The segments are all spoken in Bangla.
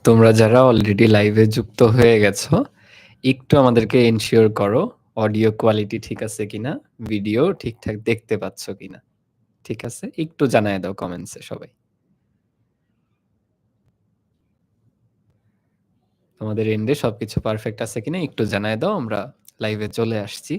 তোমরা যারা অলরেডি লাইভে যুক্ত হয়ে গেছো, একটু আমাদেরকে এনশিওর করো অডিও কোয়ালিটি ঠিক আছে কিনা, ভিডিও ঠিকঠাক দেখতে পাচ্ছ কিনা। ঠিক আছে? একটু জানায় দাও কমেন্টসে সবাই। তোমাদের এন্ডে সবকিছু পারফেক্ট আছে কিনা একটু জানায় দাও, আমরা লাইভে চলে আসছি।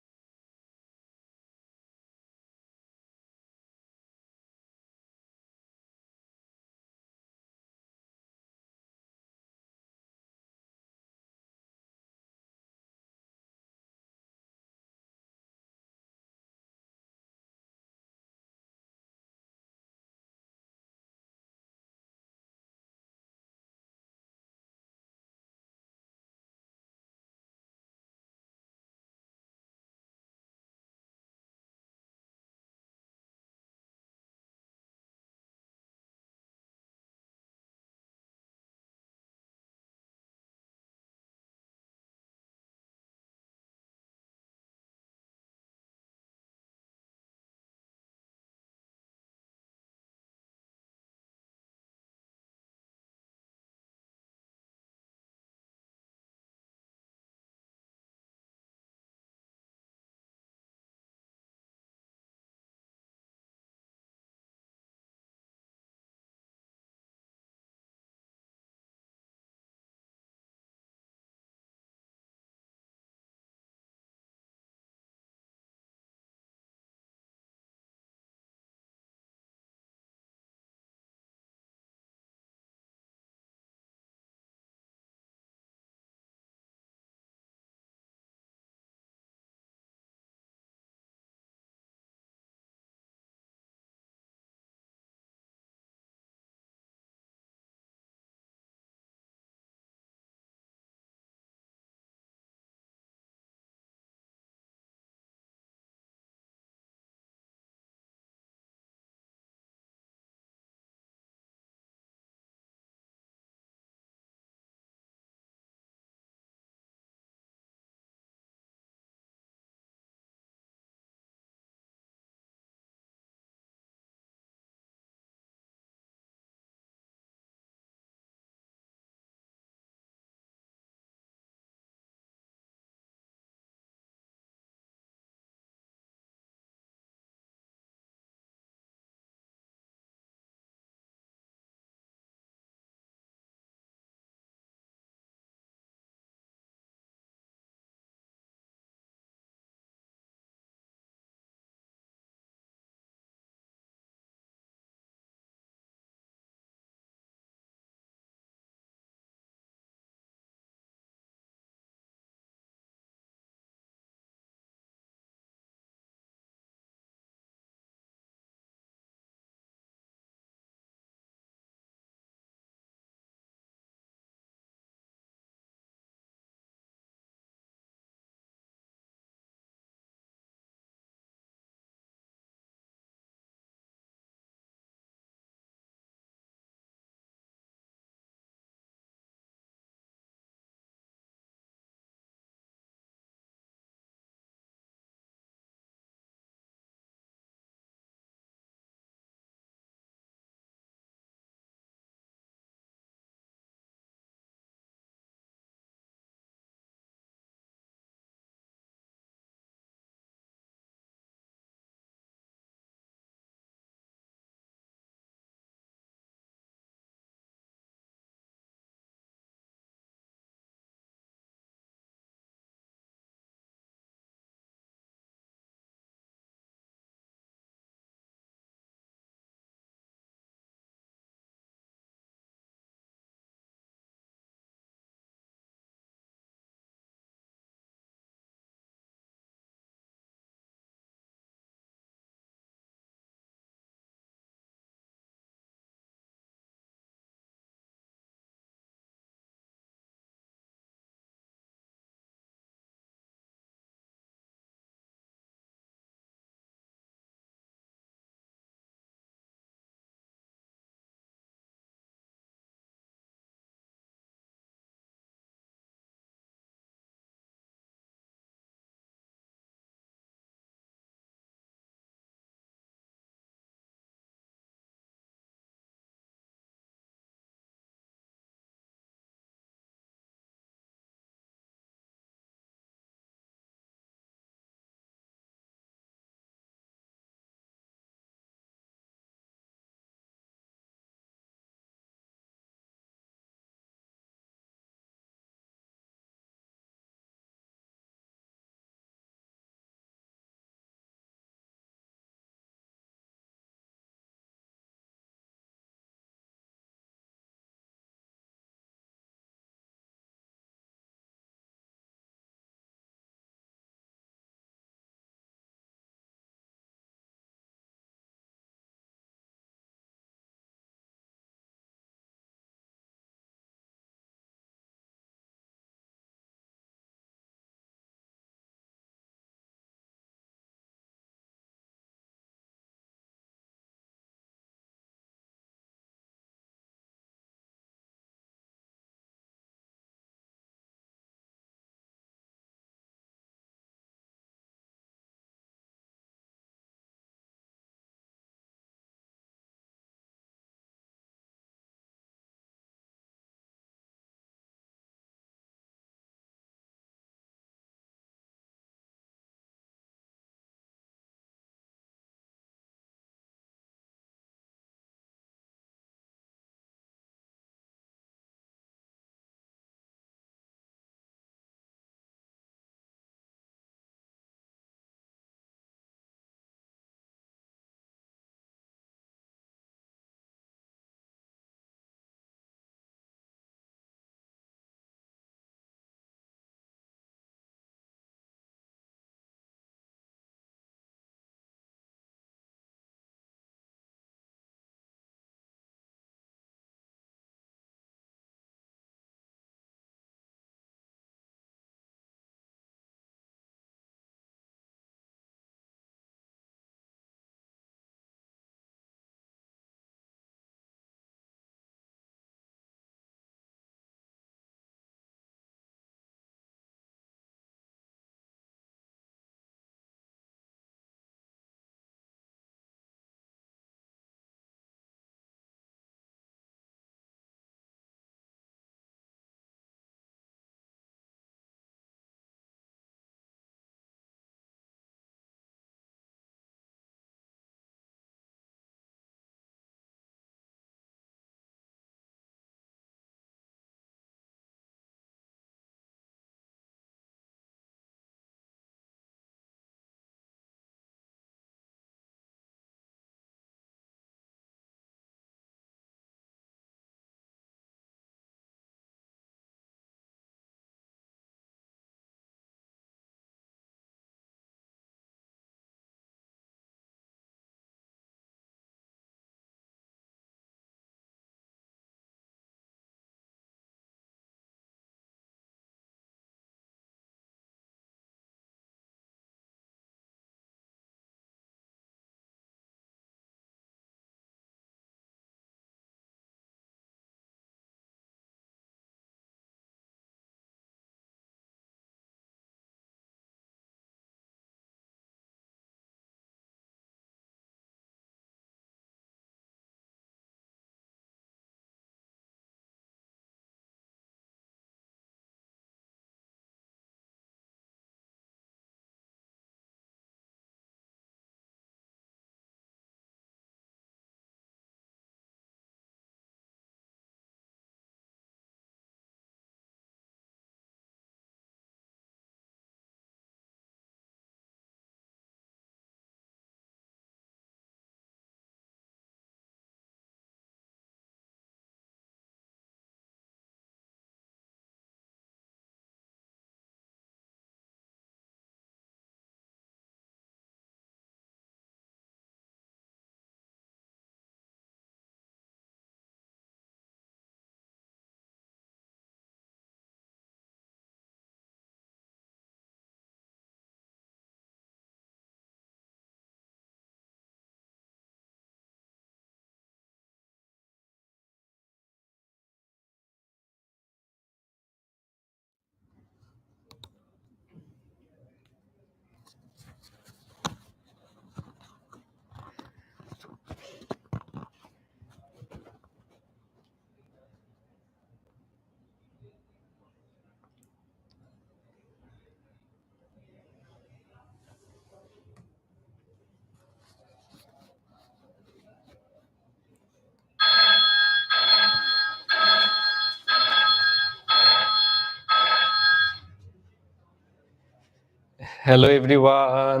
হ্যালো এভরিওয়ান,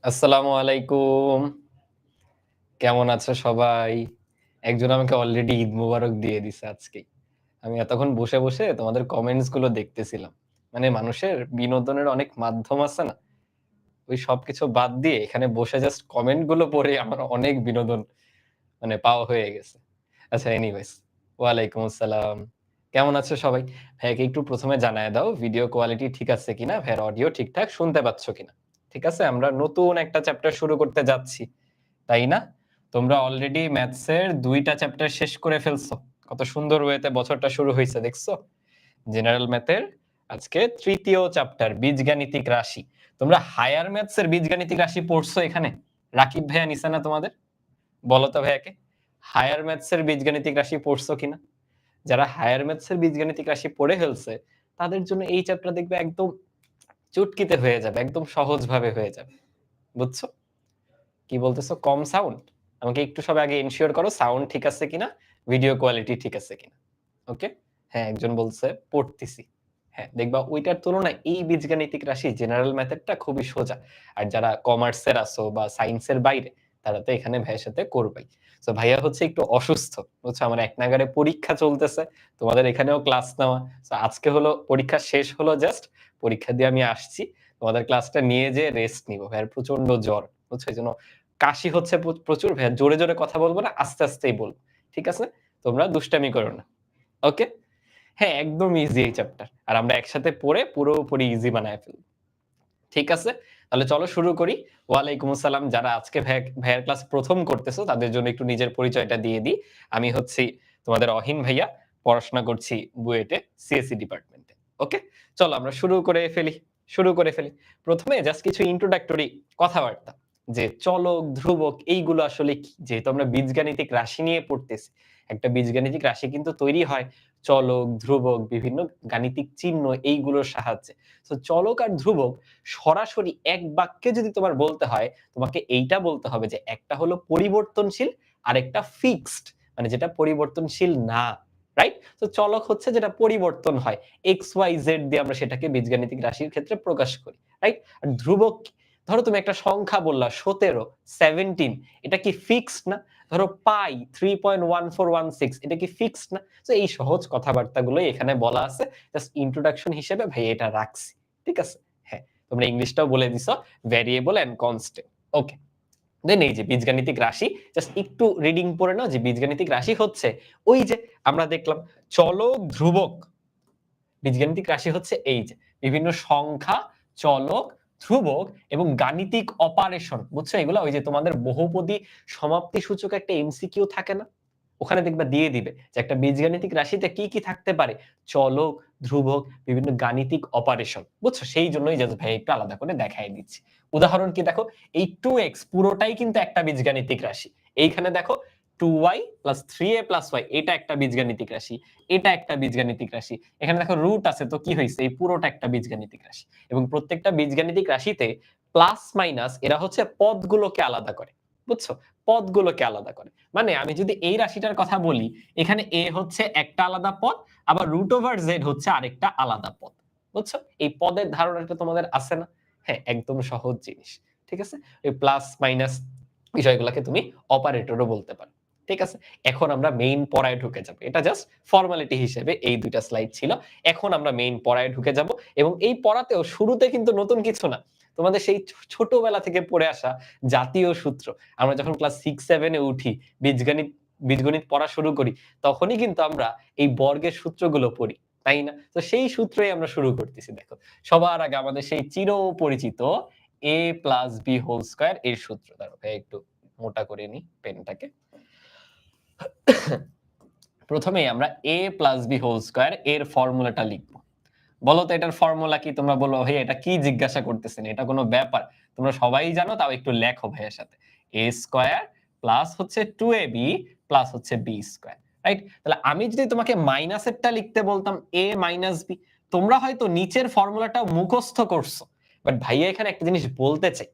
আসসালামু আলাইকুম। কেমন আছো সবাই? একজন আমাকে অলরেডি ঈদ মোবারক দিয়ে দিছে আজকেই। আমি এতক্ষণ বসে, বসে তোমাদের কমেন্টস গুলো দেখতেছিলাম। মানে মানুষের বিনোদনের অনেক মাধ্যম আছে না? ওই সবকিছু বাদ দিয়ে এখানে বসে জাস্ট কমেন্ট গুলো পড়ে আমার অনেক বিনোদন মানে পাওয়া হয়ে গেছে। আচ্ছা এনিওয়েজ, ওয়ালাইকুম আসসালাম। কেমন আছো সবাই? ভাইয়াকে একটু ১ম এ জানায় দাও ভিডিও কোয়ালিটি ঠিক আছে কিনা? ভাইয়ার অডিও ঠিকঠাক শুনতে পাচ্ছ কিনা? ঠিক আছে? আমরা নতুন একটা চ্যাপ্টার শুরু করতে যাচ্ছি। তাই না? তোমরা অলরেডি ম্যাথস এর ২ টা চ্যাপ্টার শেষ করে ফেলছো। কত সুন্দর ওয়েতে বছরটা শুরু হইছে দেখছো? জেনারেল ম্যাথের আজকে ৩য় চ্যাপ্টার বীজগাণিতিক রাশি। তোমরা হায়ার ম্যাথস এর বীজগাণিতিক রাশি পড়ছো এখানে? রাকিব ভাইয়া নিছে না তোমাদের? বলো তো ভাইয়াকে। হায়ার ম্যাথস এর বীজগাণিতিক রাশি পড়ছো কিনা? যারা হায়ার ম্যাথস এর বীজগাণিতিক রাশি পড়ে ফেলছে, তাদের জন্য এই চ্যাপ্টার দেখবে একদম চুটকিতে হয়ে যাবে। একদম সহজভাবে হয়ে যাবে। বুঝছো? কি বলতেছো? কম সাউন্ড? আমাকে একটু সবাই আগে এনশিওর করো সাউন্ড ঠিক আছে কিনা, ভিডিও কোয়ালিটি ঠিক আছে কিনা। ওকে? হ্যাঁ, একজন বলছে পড়তেছি। হ্যাঁ, দেখবা ওইটার তুলনায় এই বীজগাণিতিক রাশি জেনারেল মেথডটা খুবই সোজা। আর যারা কমার্সের আছো বা সায়েন্সের বাইরে তারা তো এখানে ভাইয়ের সাথে করবেই। সো ভাইয়া হচ্ছে একটু অসুস্থ। বুঝছো? আমার এক নাগাড়ে পরীক্ষা চলতেছে। তোমাদের এখানেও ক্লাস নেওয়া। সো আজকে হলো পরীক্ষা শেষ হলো জাস্ট। পরীক্ষা দিয়ে আমি আসছি। তোমাদের ক্লাসটা নিয়ে যেয়ে রেস্ট নিবো। ভাইয়ার প্রচন্ড জ্বর। বুঝছো? এজন্য কাশি হচ্ছে প্রচুর। ভাইয়া জোরে, জোরে কথা বলবো না, আস্তে, আস্তেই বলবো। ঠিক আছে? তোমরা দুষ্টামি করো না। ওকে? হ্যাঁ, একদম ইজি এই চ্যাপ্টার। আর আমরা একসাথে পড়ে পুরোপুরি ইজি বানায় ফেলব। ঠিক আছে? তাহলে চলো শুরু করি। ওয়ালাইকুম আসসালাম। যারা আজকে ভাইয়ার ক্লাস ১ম করতেছো তাদের জন্য একটু নিজের পরিচয়টা দিয়ে দিই। আমি হচ্ছি তোমাদের অহিন ভাইয়া। পড়াশোনা করছি বুয়েটে সিএসই ডিপার্টমেন্টে। ওকে? চলো আমরা শুরু করে ফেলি। ১ম এ জাস্ট কিছু ইন্ট্রোডাক্টরি কথাবার্তা। যে চলক, ধ্রুবক এইগুলো আসলে কি? যেহেতু আমরা বীজগাণিতিক রাশি নিয়ে পড়তেছি। একটা বীজগাণিতিক রাশি কিন্তু তৈরি হয় চলক, ধ্রুবক, বিভিন্ন গাণিতিক চিহ্ন এইগুলোর সাহায্যে। সো চলক আর ধ্রুবক সরাসরি এক বাক্যে যদি তোমার বলতে হয়, তোমাকে এইটা বলতে হবে যে একটা হলো পরিবর্তনশীল, আরেকটা ফিক্সড। মানে যেটা পরিবর্তনশীল না। রাইট? তো চলক হচ্ছে যেটা পরিবর্তন হয়। x, y, z দিয়ে আমরা সেটাকে বীজগাণিতিক রাশির ক্ষেত্রে প্রকাশ করি। রাইট? আর ধ্রুবক কি? ধরো তুমি একটা সংখ্যা বললা ১৭, 17 এটা কি ফিক্সড না? ধরো পাই 3.1416 এটা কি ফিক্সড না? তো এই সহজ কথাবার্তাগুলোই এখানে বলা আছে। জাস্ট ইন্ট্রোডাকশন হিসেবে ভাই এটা রাখছি। ঠিক আছে? হ্যাঁ, তোমরা ইংলিশটাও বলে দিছো ভেরিয়েবল অ্যান্ড কনস্ট্যান্ট। ওকে। দেন এই যে বীজগাণিতিক রাশি জাস্ট একটু রিডিং পড়ে নাও যে বীজগাণিতিক রাশি হচ্ছে ওই যে আমরা দেখলাম চলক, ধ্রুবক। বীজগাণিতিক রাশি হচ্ছে এই যে বিভিন্ন সংখ্যা, চলক, ধ্রুবক এবং গাণিতিক অপারেশন। বুঝছো এগুলা? ওই যে তোমাদের বহুপদী সমাপ্তি সূচক একটা এমসিকিউ থাকে না? ওখানে দেখবা দিয়ে দিবে যে একটা বীজগাণিতিক রাশিতে কি, কি থাকতে পারে? চলক, ধ্রুবক, বিভিন্ন গাণিতিক অপারেশন। বুঝছো? সেই জন্যই জাস্ট ভাই একটু আলাদা করে দেখায় দিচ্ছি। উদাহরণ কি দেখো, এই 2x পুরোটাই কিন্তু একটা বীজগাণিতিক রাশি। এইখানে দেখো 2y + 3a + y এটা একটা বীজগাণিতিক রাশি, এটা একটা বীজগাণিতিক রাশি। এখানে দেখো রুট আছে তো কি হইছে? এই পুরোটা একটা বীজগাণিতিক রাশি। এবং প্রত্যেকটা বীজগাণিতিক রাশিতে প্লাস মাইনাস এরা হচ্ছে পদগুলোকে আলাদা করে। বুঝছো? পদগুলোকে আলাদা করে। মানে আমি যদি এই রাশিটার কথা বলি, এখানে a হচ্ছে একটা আলাদা পদ, আবার √z হচ্ছে আরেকটা আলাদা পদ। বুঝছো? এই পদের ধারণাটা তোমাদের আছে না? হ্যাঁ, একদম সহজ জিনিস। ঠিক আছে? এই প্লাস মাইনাস বিষয়গুলোকে তুমি অপারেটরও বলতে পারো। ঠিক আছে? এখন আমরা মেইন পড়ায় ঢুকে যাব। এটা জাস্ট ফর্মালিটি হিসেবে এই ২ টা স্লাইড ছিল। এখন আমরা মেইন পড়ায় ঢুকে যাব এবং এই পড়াতেও শুরুতে কিন্তু নতুন কিছু না। তোমাদের সেই ছোটবেলা থেকে পড়ে আসা জাতীয় সূত্র। আমরা যখন ক্লাস 6-7 এ উঠি, বীজগণিত বীজগণিত পড়া শুরু করি, তখনই কিন্তু আমরা এই বর্গের সূত্রগুলো পড়ি। তাই না? তো সেই সূত্রেই আমরা শুরু করতেছি দেখো। সবার আগে আমাদের সেই চিরপরিচিত a + b হোল স্কয়ার এর সূত্র। দাঁড়াও ভাই একটু মোটা করে নিই পেনটাকে। প্রথমেই আমরা a + b হোল স্কয়ার এর ফর্মুলাটা লিখব। বলো তো এটার ফর্মুলা কি? তোমরা বলবা, "ভাই এটা কি জিজ্ঞাসা করতেছেন? এটা কোন ব্যাপার?" তোমরা সবাই জানো, তাও একটু লেখো ভাইয়ের সাথে। a স্কয়ার প্লাস হচ্ছে 2ab প্লাস হচ্ছে b স্কয়ার। রাইট? তাহলে আমি যদি তোমাকে মাইনাসেরটা লিখতে বলতাম a - b, তোমরা হয়তো নিচের ফর্মুলাটা মুখস্থ করছো। বাট ভাইয়া এখানে একটা জিনিস বলতে চাই।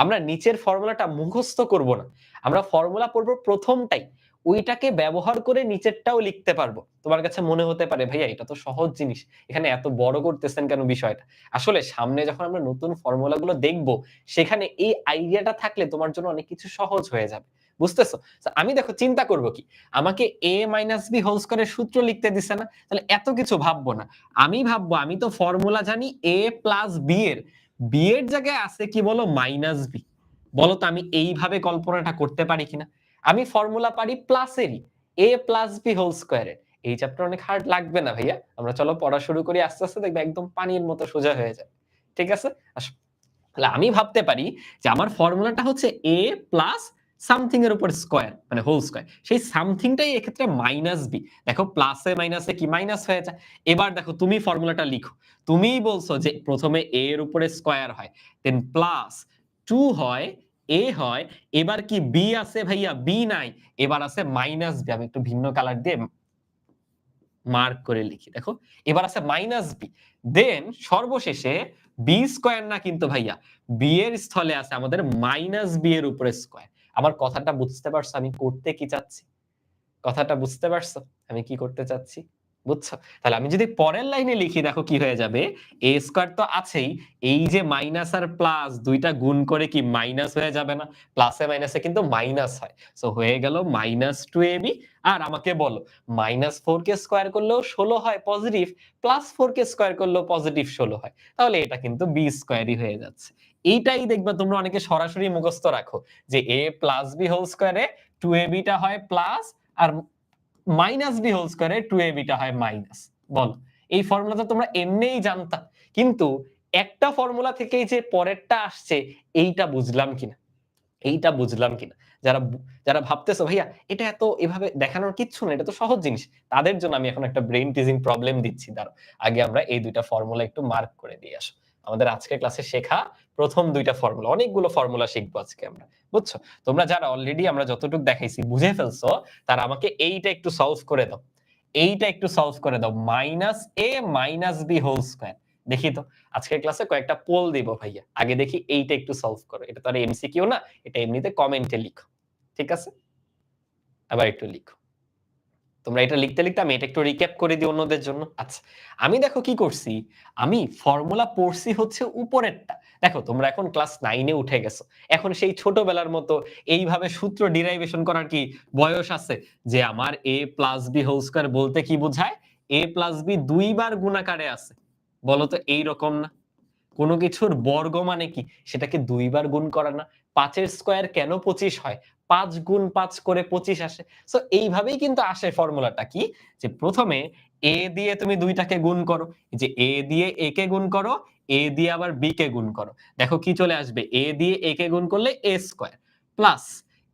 আমরা নিচের ফর্মুলাটা মুখস্থ করব না, আমরা ফর্মুলা পড়বো প্রথমটাই, ওইটাকে ব্যবহার করে নিচেরটাও লিখতে পারবো। তোমার কাছে মনে হতে পারে ভাইয়া এটা তো সহজ জিনিস, এখানে এত বড় করতেছেন কেন বিষয়টা? আসলে সামনে যখন আমরা নতুন ফর্মুলাগুলো দেখব, সেখানে এই আইডিয়াটা থাকলে তোমার জন্য অনেক কিছু সহজ হয়ে যাবে। বুঝতেছো? আমি দেখো চিন্তা করব কি? আমাকে a - b হোল স্কয়ারের সূত্র লিখতে দিছে না? তাহলে এত কিছু ভাববো না। আমি ভাববো আমি তো ফর্মুলা জানি a + b এর, b এর জায়গায় আছে কি বলো -b। বলো তো আমি এইভাবে কল্পনাটা করতে পারি কিনা? আমি ফর্মুলা পারি প্লাসেরই, a + b হোল স্কয়ারের। এই চ্যাপ্টার অনেক হার্ড লাগবে না ভাইয়া। আমরা চলো পড়া শুরু করি আস্তে, আস্তে দেখবে একদম পানির মতো সোজা হয়ে যাবে। ঠিক আছে? আসো। তাহলে আমি ভাবতে পারি যে আমার ফর্মুলাটা হচ্ছে a প্লাস সামথিং এর উপর স্কয়ার মানে হোল স্কয়ার। সেই সামথিংটাই এক্ষেত্রে -b। দেখো প্লাসে মাইনাসে কি মাইনাস হয়ে যায়। এবার দেখো তুমি ফর্মুলাটা লিখো। তুমিই বলছো যে প্রথমে a এর উপরে স্কয়ার হয়, দেন প্লাস 2 হয়, a হয়, এবার কি b আছে ভাইয়া? b নাই। এবার আছে -b। আমি একটু ভিন্ন কালার দিয়ে মার্ক করে লিখি। দেখো এবার আছে -b। দেন সর্বশেষে b স্কয়ার না কিন্তু ভাইয়া, b এর স্থলে আছে আমাদের -b এর উপরে স্কয়ার। আমার কথাটা বুঝতে পারছো আমি করতে কি চাচ্ছি? কথাটা বুঝতে পারছো? আমি কি করতে চাচ্ছি? বুঝছো? তাহলে আমি যদি পরের লাইনে লিখি দেখো কি হয়ে যাবে? a স্কয়ার তো আছেই। এই যে মাইনাস আর প্লাস ২ টা গুণ করে কি মাইনাস হয়ে যাবে না? প্লাসে মাইনাসে কিন্তু মাইনাস হয়। সো হয়ে গেল -2ab। আর আমাকে বলো -4 কে স্কয়ার করলেও 16 হয় পজিটিভ, +4 কে স্কয়ার করলেও পজিটিভ 16 হয়। তাহলে এটা কিন্তু b স্কয়ারই হয়ে যাচ্ছে। এইটাই দেখবা তোমরা অনেকে সরাসরি মুখস্থ রাখো যে a + b হোল স্কয়ারে 2ab টা হয় প্লাস আর -b হোল স্কয়ারে 2ab টা হয় মাইনাস। বলো এই ফর্মুলাটা তোমরা এমনিই জানতা। কিন্তু একটা ফর্মুলা থেকেই যে পরেরটা আসছে এইটা বুঝলাম কিনা? এইটা বুঝলাম কিনা? যারা যারা ভাবতেছো ভাইয়া এটা এত এভাবে দেখানোর কিচ্ছু না, এটা তো সহজ জিনিস। তাদের জন্য আমি এখন একটা ব্রেইন টিজিং প্রবলেম দিচ্ছি দাঁড়াও। আগে আমরা এই ২ টা ফর্মুলা একটু মার্ক করে দিয়ে আসো। আমাদের আজকের ক্লাসে শেখা ১ম ২ টা ফর্মুলা। অনেকগুলো ফর্মুলা শিখবো আজকে আমরা। বুঝছো? তোমরা যারা অলরেডি আমরা যতটুকু দেখাইছি বুঝে ফেলছো, তারা আমাকে এইটা একটু সলভ করে দাও। এইটা একটু সলভ করে দাও। -a - b whole square. দেখি তো আজকের ক্লাসে কয়েকটা পোল দিব ভাইয়া। আগে দেখি এইটা একটু সলভ করো। এটা তো আর এমসিকিউ না। এটা এমনিতে কমেন্টে লিখো। ঠিক আছে? আবার একটু লিখো। তোমরা এটা লিখতে, লিখতে আমি এটা একটু রিক্যাপ করে দিই অন্যদের জন্য। আচ্ছা, আমি দেখো কি করছি? আমি ফর্মুলা পড়ছি হচ্ছে উপরেরটা। দেখো তোমরা এখন ক্লাস 9 এ উঠে গেছো। এখন সেই ছোটবেলার মতো এইভাবে সূত্র ডিরাইভেশন করার কি বয়স আছে? যে আমার a + b হোল স্কয়ার বলতে কি বোঝায়? a + b ২ বার গুণাকারে আছে। বলো তো এইরকম না? কোন কিছুর বর্গ মানে কি? সেটাকে ২ বার গুণ করা না? ৫ এর স্কয়ার কেন ২৫ হয়? ৫ গুণ ৫ করে ২৫ আসে। সো এইভাবেই কিন্তু আসে ফর্মুলাটা কি? যে প্রথমে a দিয়ে তুমি ২ টাকে গুণ করো। এই যে a দিয়ে a কে গুণ করো, a দিয়ে আবার b কে গুণ করো। দেখো কি চলে আসবে? a দিয়ে a কে গুণ করলে a স্কয়ার প্লাস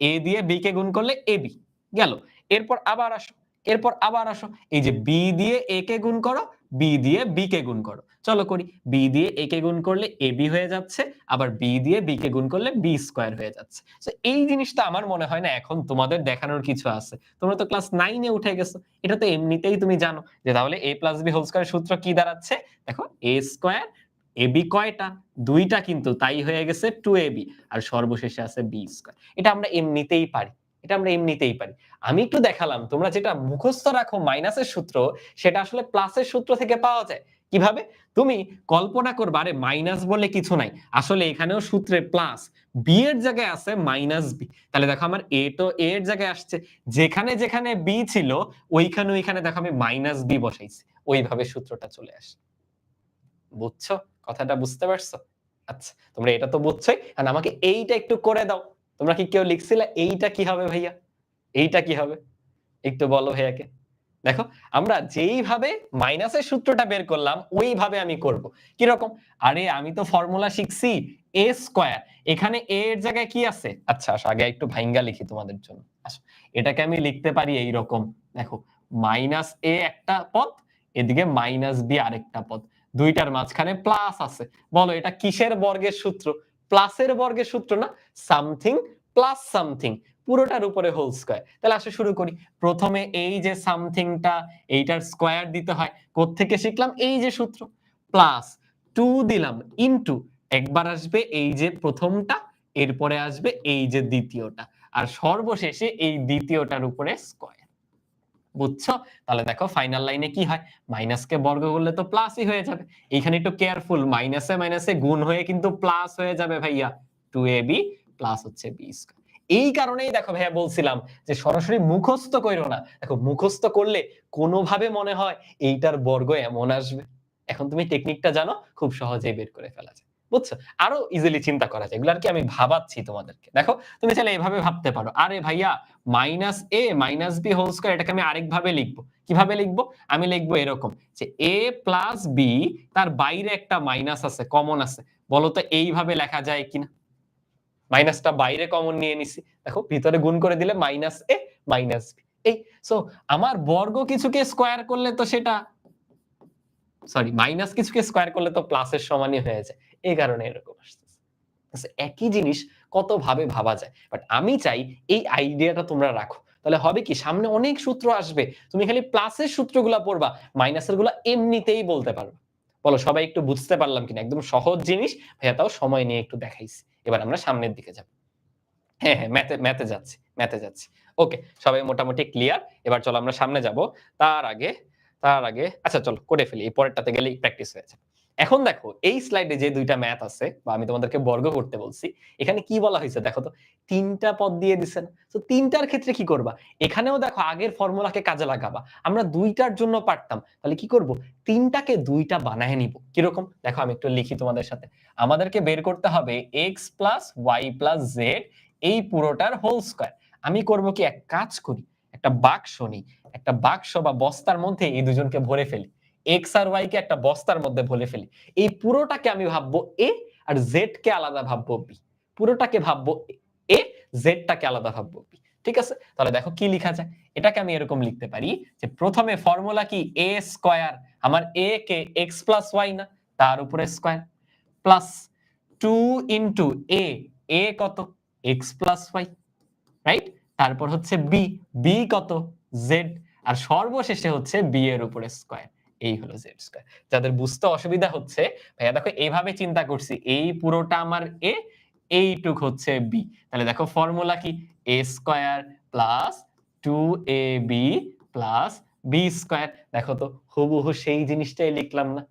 a দিয়ে b কে গুণ করলে ab গেল। এরপর আবার আসো, এরপর আবার আসো। এই যে b দিয়ে a কে গুণ করো, b দিয়ে b কে গুণ করো। চলো করি। b দিয়ে a কে গুণ করলে ab হয়ে যাচ্ছে, আবার b দিয়ে b কে গুণ করলে b স্কয়ার হয়ে যাচ্ছে। সো এই জিনিসটা আমার মনে হয় না এখন তোমাদের দেখানোর কিছু আছে। তোমরা তো ক্লাস 9 এ উঠে গেছো। এটা তো এমনিতেই তুমি জানো যে তাহলে a + b হোল স্কয়ার সূত্র কি দাঁড়াচ্ছে? দেখো a স্কয়ার ab কয়টা? ২ টা কিন্তু তাই হয়ে গেছে 2ab আর সর্বশেষে আছে b স্কয়ার। এটা আমরা এমনিতেই পারি। এটা আমরা এমনিতেই পারি। আমি একটু দেখালাম তোমরা যেটা মুখস্থ রাখো মাইনাসের সূত্র সেটা আসলে প্লাসের সূত্র থেকে পাওয়া যায়। কিভাবে? তুমি কল্পনা করবা আরে মাইনাস বলে কিছু নাই। আসলে এখানেও সূত্রে প্লাস, b এর জায়গায় আছে -b। তাহলে দেখো আমার a তো a এর জায়গায় আসছে। যেখানে, যেখানে b ছিল ওইখানে, ওইখানে দেখো আমি -b বসাইছি। ওইভাবে সূত্রটা চলে আসে। বুঝছো? কথাটা বুঝতে পারছো? আচ্ছা, তোমরা এটা তো বুঝছোই। এখন আমাকে এইটা একটু করে দাও। তোমরা কি কেউ লিখছিলে এইটা কি হবে ভাইয়া? এইটা কি হবে? একটু বলো ভাইয়াকে। দেখো আমরা যেইভাবে মাইনাসের সূত্রটা বের করলাম ওইভাবে আমি করব। কিরকম? আরে আমি তো ফর্মুলা শিখছি a স্কয়ার। এখানে a এর জায়গায় কি আছে? আচ্ছা আসো আগে একটু ভাইঙ্গা লিখি তোমাদের জন্য। আসো এটাকে আমি লিখতে পারি এইরকম। দেখো -a একটা পদ, এদিকে -b আরেকটা পদ। ২ টার মাঝখানে প্লাস আছে। বলো এটা কিসের বর্গের সূত্র? প্লাসের বর্গের সূত্র না? সামথিং প্লাস সামথিং পুরোটার উপরে হোল স্কয়ার। তাহলে আসো শুরু করি। প্রথমে এই যে সামথিংটা এইটার স্কয়ার দিতে হয়। কোত্থেকে শিখলাম? এই যে সূত্র। প্লাস 2 দিলাম ইনটু একবার আসবে এই যে প্রথমটা, এরপরে আসবে এই যে দ্বিতীয়টা, আর সর্বশেষে এই দ্বিতীয়টার উপরে স্কয়ার। বুঝছো? তাহলে দেখো ফাইনাল লাইনে কি হয়? মাইনাসকে বর্গ করলে তো প্লাসই হয়ে যাবে। এখানে একটু কেয়ারফুল, মাইনাসে মাইনাসে গুণ হয়ে কিন্তু প্লাস হয়ে যাবে ভাইয়া। 2ab প্লাস হচ্ছে b স্কয়ার। এই কারণেই দেখো ভাইয়া বলছিলাম যে সরাসরি মুখস্থ কইরো না। দেখো মুখস্থ করলে কোনোভাবে মনে হয় এইটার বর্গ এমন আসবে। এখন তুমি টেকনিকটা জানো, খুব সহজেই বের করে ফেলা যায়। বুঝছো? আরো ইজিলি চিন্তা করা যায়। এগুলো আর কি আমি ভাবাচ্ছি তোমাদেরকে। দেখো তুমি চাইলে এভাবে ভাবতে পারো। আরে ভাইয়া minus a minus b whole square, এটাকে আমি আরেকভাবে লিখবো। কিভাবে লিখবো? আমি লিখবো এরকম যে a প্লাস b, তার বাইরে একটা মাইনাস আছে, কমন আছে। বলো তো এইভাবে লেখা যায় কিনা? মাইনাসটা বাইরে কমন নিয়ে নিছি। দেখো ভিতরে গুণ করে দিলে মাইনাস a মাইনাস b। এই সো আমার বর্গ কিছুকে স্কয়ার করলে তো সেটা মাইনাস কিছুকে স্কয়ার করলে তো প্লাসের সমানই হয়ে যায়। এই কারণে এরকম আসতেছে। একই জিনিস কত ভাবে ভাবা যায়। বাট আমি চাই এই আইডিয়াটা তোমরা রাখো। তাহলে হবে কি, সামনে অনেক সূত্র আসবে। তুমি খালি প্লাসের সূত্রগুলা পড়বা, মাইনাসের গুলা এমনিতেই বলতে পারবা। বলো সবাই একটু বুঝতে পারলাম কিনা? একদম সহজ জিনিস, ভাইয়া তাও সময় নিয়ে একটু দেখাইছি। এবার আমরা সামনের দিকে যাব। হ্যাঁ, হ্যাঁ, ম্যাথে যাচ্ছি। ওকে, সবাই মোটামুটি ক্লিয়ার। এবার চলো আমরা সামনে যাব। তার আগে আচ্ছা চলো করে ফেলি। এই পরেরটাতে গেলেই প্র্যাকটিস হয়ে যাবে। এখন দেখো এই স্লাইডে যে ২ টা ম্যাথ আছে বা আমি তোমাদেরকে বর্গ করতে বলছি, এখানে কি বলা হইছে দেখো তো? ৩ টা পদ দিয়ে দিছে না? তো ৩ টার ক্ষেত্রে কি করবা? এখানেও দেখো আগের ফর্মুলাকে কাজে লাগাবা। আমরা ২ টার জন্য পারতাম। তাহলে কি করব? ৩ টাকে ২ টা বানায় নিব। কিরকম? দেখো আমি একটু লিখি তোমাদের সাথে। আমাদেরকে বের করতে হবে x plus y plus z এই পুরোটার হোল স্কয়ার। আমি করব কি, এক কাজ করি, একটা বাক্স নিই। একটা বাক্স বা বস্তার মধ্যে এই দুজনকে ভরে ফেলি। x আর y কে একটা বস্তার মধ্যে ভরে ফেলি। এই পুরোটাকে আমি ভাববো a আর z কে আলাদা ভাববো b। পুরোটাকে ভাববো a, z টাকে আলাদা ভাববো b। ঠিক আছে? তাহলে দেখো কি লিখা যায়? এটাকে আমি এরকম লিখতে পারি যে প্রথমে ফর্মুলা কি a স্কয়ার, আমার a K x plus y না, তার উপরে স্কয়ার, প্লাস 2 ইনটু a কত? x plus y, right? তারপর হচ্ছে b কত? z, আর সর্বশেষে হচ্ছে b এর উপরে স্কয়ার। এই হলো z স্কয়ার। যাদের বুঝতে অসুবিধা হচ্ছে, ভাইয়া দেখো এইভাবে চিন্তা করছি, এই পুরোটা আমার a, এইটুক হচ্ছে b। তাহলে দেখো ফর্মুলা কি? a square plus 2ab plus b square. দেখো তো হুবহু সেই জিনিসটাই লিখলাম না?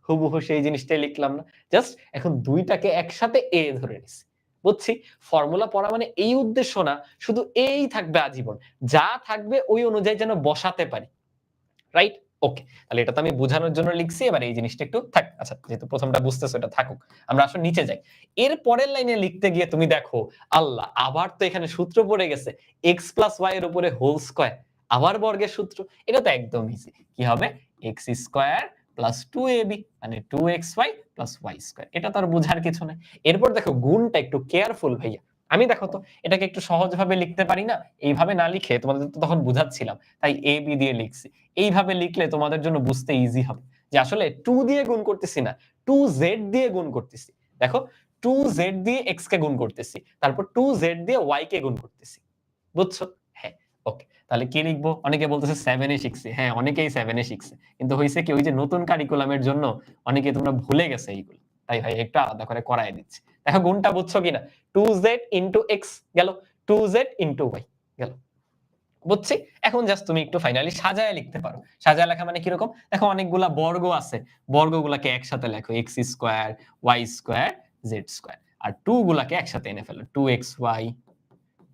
হুবহু সেই জিনিসটাই লিখলাম না? জাস্ট এখন দুইটাকে একসাথে a ধরে নিছি। বুঝছি? ফর্মুলা পড়া মানে এই উদ্দেশ্য না, শুধু এই থাকবে আজীবন। যা থাকবে ওই অনুযায়ী যেন বসাতে পারি। রাইট? ওকে। তাহলে এটা তো আমি বোঝানোর জন্য লিখছি। এবার এই জিনিসটা একটু থাক। আচ্ছা, যেহেতু প্রথমটা বুঝতেছো এটা থাকুক। আমরা আসলে নিচে যাই। এর পরের লাইনে লিখতে গিয়ে তুমি দেখো, আল্লাহ! আবার তো এখানে সূত্র পড়ে গেছে। x প্লাস y এর উপরে হোল স্কয়ার। আবার বর্গের সূত্র। এটা তো একদম ইজি। কি হবে? x স্কয়ার প্লাস 2ab মানে 2xy প্লাস y স্কয়ার। এটা তো আর বুঝার কিছু নাই। এরপর দেখো গুণটা একটু কেয়ারফুল ভাইয়া। আমি দেখো তো এটাকে একটু সহজভাবে লিখতে পারি না? এইভাবে না লিখে তোমাদের তো তখন বুঝাচ্ছিলাম। তাই ab দিয়ে লিখছি। এইভাবে লিখলে তোমাদের জন্য বুঝতে ইজি হবে যে আসলে 2 দিয়ে গুণ করতেছি না, 2z দিয়ে গুণ করতেছি। দেখো 2z দিয়ে x কে গুণ করতেছি, তারপর 2z দিয়ে y কে গুণ করতেছি। বুঝছো? হ্যাঁ, ওকে। তাহলে কি লিখবো? অনেকে বলতেছে 7 এ শিখছি। হ্যাঁ, অনেকেই 7 এ শিখছে। কিন্তু হইছে কি, ওই যে নতুন কারিকুলামের জন্য অনেকে তোমরা ভুলে গেছে এইগুলো। তাই ভাই একটু আলাদা করে করায় দিচ্ছি। দেখো গুণটা বুঝছো কিনা? 2z into x গেল, 2z into y গেল। বুঝছি? এখন জাস্ট তুমি একটু ফাইনালি সাজায় লিখতে পারো। সাজায় লেখা মানে কিরকম? দেখো অনেকগুলা বর্গ আছে। বর্গগুলাকে একসাথে লেখো। x square, y square, z square. আর 2 গুলাকে একসাথে এনে ফেলো। 2xy,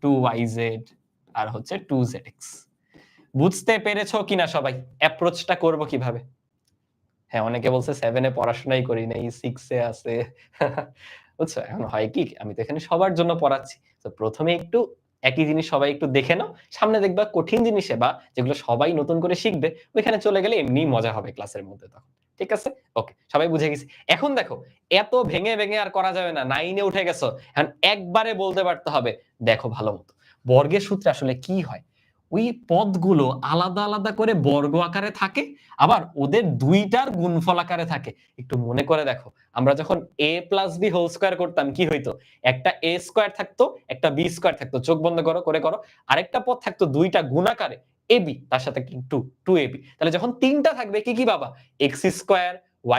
2yz আর হচ্ছে 2zx। বুঝতে পেরেছো কিনা সবাই? অ্যাপ্রোচটা করব কিভাবে? হ্যাঁ, অনেকে বলছে 7 এ পড়াশোনাই করি নাই, 6 এ আছে। বুঝছো? এখন হয় কি? আমি তো এখানে সবার জন্য পড়াচ্ছি। তো ১ম এ একটু একই জিনিস সবাই একটু দেখে নাও। সামনে দেখবা কঠিন জিনিসে বা যেগুলো সবাই নতুন করে শিখবে, ওইখানে চলে গেলে এমনিই মজা হবে ক্লাসের মধ্যে তখন। ঠিক আছে? ওকে, সবাই বুঝে গেছি। এখন দেখো, এত ভেঙে আর করা যাবে না। 9 এ উঠে গেছো। এখন একবারে বলতে পারতে হবে। দেখো ভালোমতো। বর্গের সূত্রে আসলে কি হয়? ওই পদগুলো আলাদা করে বর্গ আকারে থাকে, আবার ওদের ২ টার গুণফল আকারে থাকে। একটু মনে করে দেখো, আমরা যখন a plus b whole square করতাম কি হইতো? একটা a স্কয়ার থাকতো, একটা b স্কয়ার থাকতো। চোখ বন্ধ করো, করো। আরেকটা পদ থাকতো ২ টা গুণ আকারে ab, তার সাথে একটা 2ab। তাহলে যখন ৩ টা থাকবে কি পাবা? x square,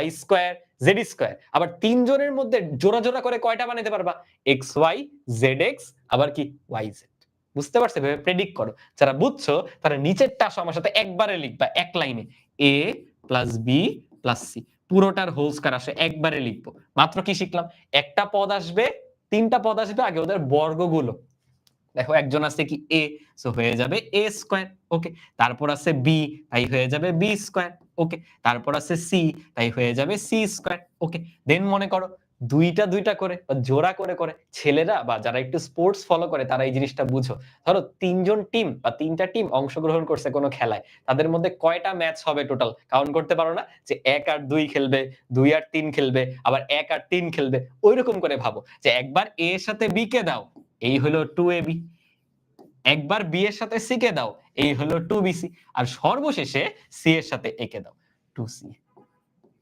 y square, Z square. আবার তিনজনের মধ্যে জোড়া জোড়া করে কয়টা বানাইতে পারবা? এক্স ওয়াই জেড এক্স আবার কি ওয়াই জেড। বুঝতে পারছো? এভাবে প্রেডিক্ট করো। যারা বুঝছো তারা নিচেরটা আসো আমার সাথে একবারে লিখবা এক লাইনে, a plus b plus c পুরোটার হোল স্কয়ার আসে একবারে লিখবো। মাত্র কি শিখলাম? একটা পদ আসবে, তিনটা পদ আসবে, আগে ওদের বর্গগুলো দেখো। একজন আছে কি এ, সো হয়ে যাবে এ স্কয়ার, ওকে। তারপর আছে বি, তাই হয়ে যাবে বি স্কয়ার, ওকে। তারপর আছে সি, তাই হয়ে যাবে সি স্কয়ার, ওকে। দেন মনে করো দুইটা দুইটা করে বা জোড়া করে করে ছেলেরা বা যারা একটু স্পোর্টস ফলো করে তারা এই জিনিসটা বুঝো। ধরো তিনজন টিম বা তিনটা টিম অংশগ্রহণ করছে কোনো খেলায়, তাদের মধ্যে কয়টা ম্যাচ হবে টোটাল কাউন্ট করতে পারো না? যে 1 আর 2 খেলবে, 2 আর 3 খেলবে, আবার 1 আর 3 খেলবে। ওইরকম করে ভাবো যে একবার এ এর সাথে বি কে দাও, এই হলো 2ab, একবার বি এর সাথে সি কে দাও, এই হলো 2bc, আর সর্বশেষে সি এর সাথে এ কে দাও, 2c।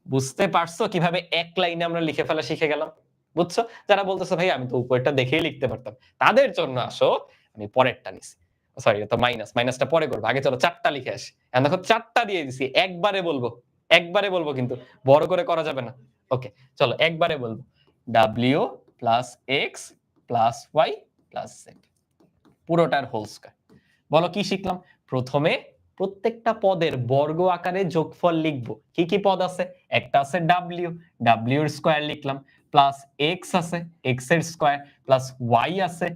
বুঝতে পারছো কিভাবে এক লাইনে আমরা লিখে ফেলা শিখে গেলাম? বুঝছো? যারা বলতেছো ভাই আমি তো উপরেরটা দেখেই লিখতে পারতাম, তাদের জন্য আসো আমি পরেরটা নিছি। সরি এটা তো মাইনাস, মাইনাসটা পরে করব। আগে চলো চারটা লিখে আসি। এখন দেখো চারটা দিয়ে দিছি, একবারে বলবো, একবারে বলবো, কিন্তু বড় করে করা যাবে না। ওকে চলো একবারে বলবো, w plus x plus y plus z পুরোটার হোল স্কয়ার। বলো কি শিখলাম? প্রথমে প্রত্যেকটা পদের বর্গ আকারে যোগফল লিখবো। কি কি পদ আছে? একটা আছে w, w এর স্কয়ার লিখলাম, প্লাস x আছে, x এর স্কয়ার, প্লাস y আছে,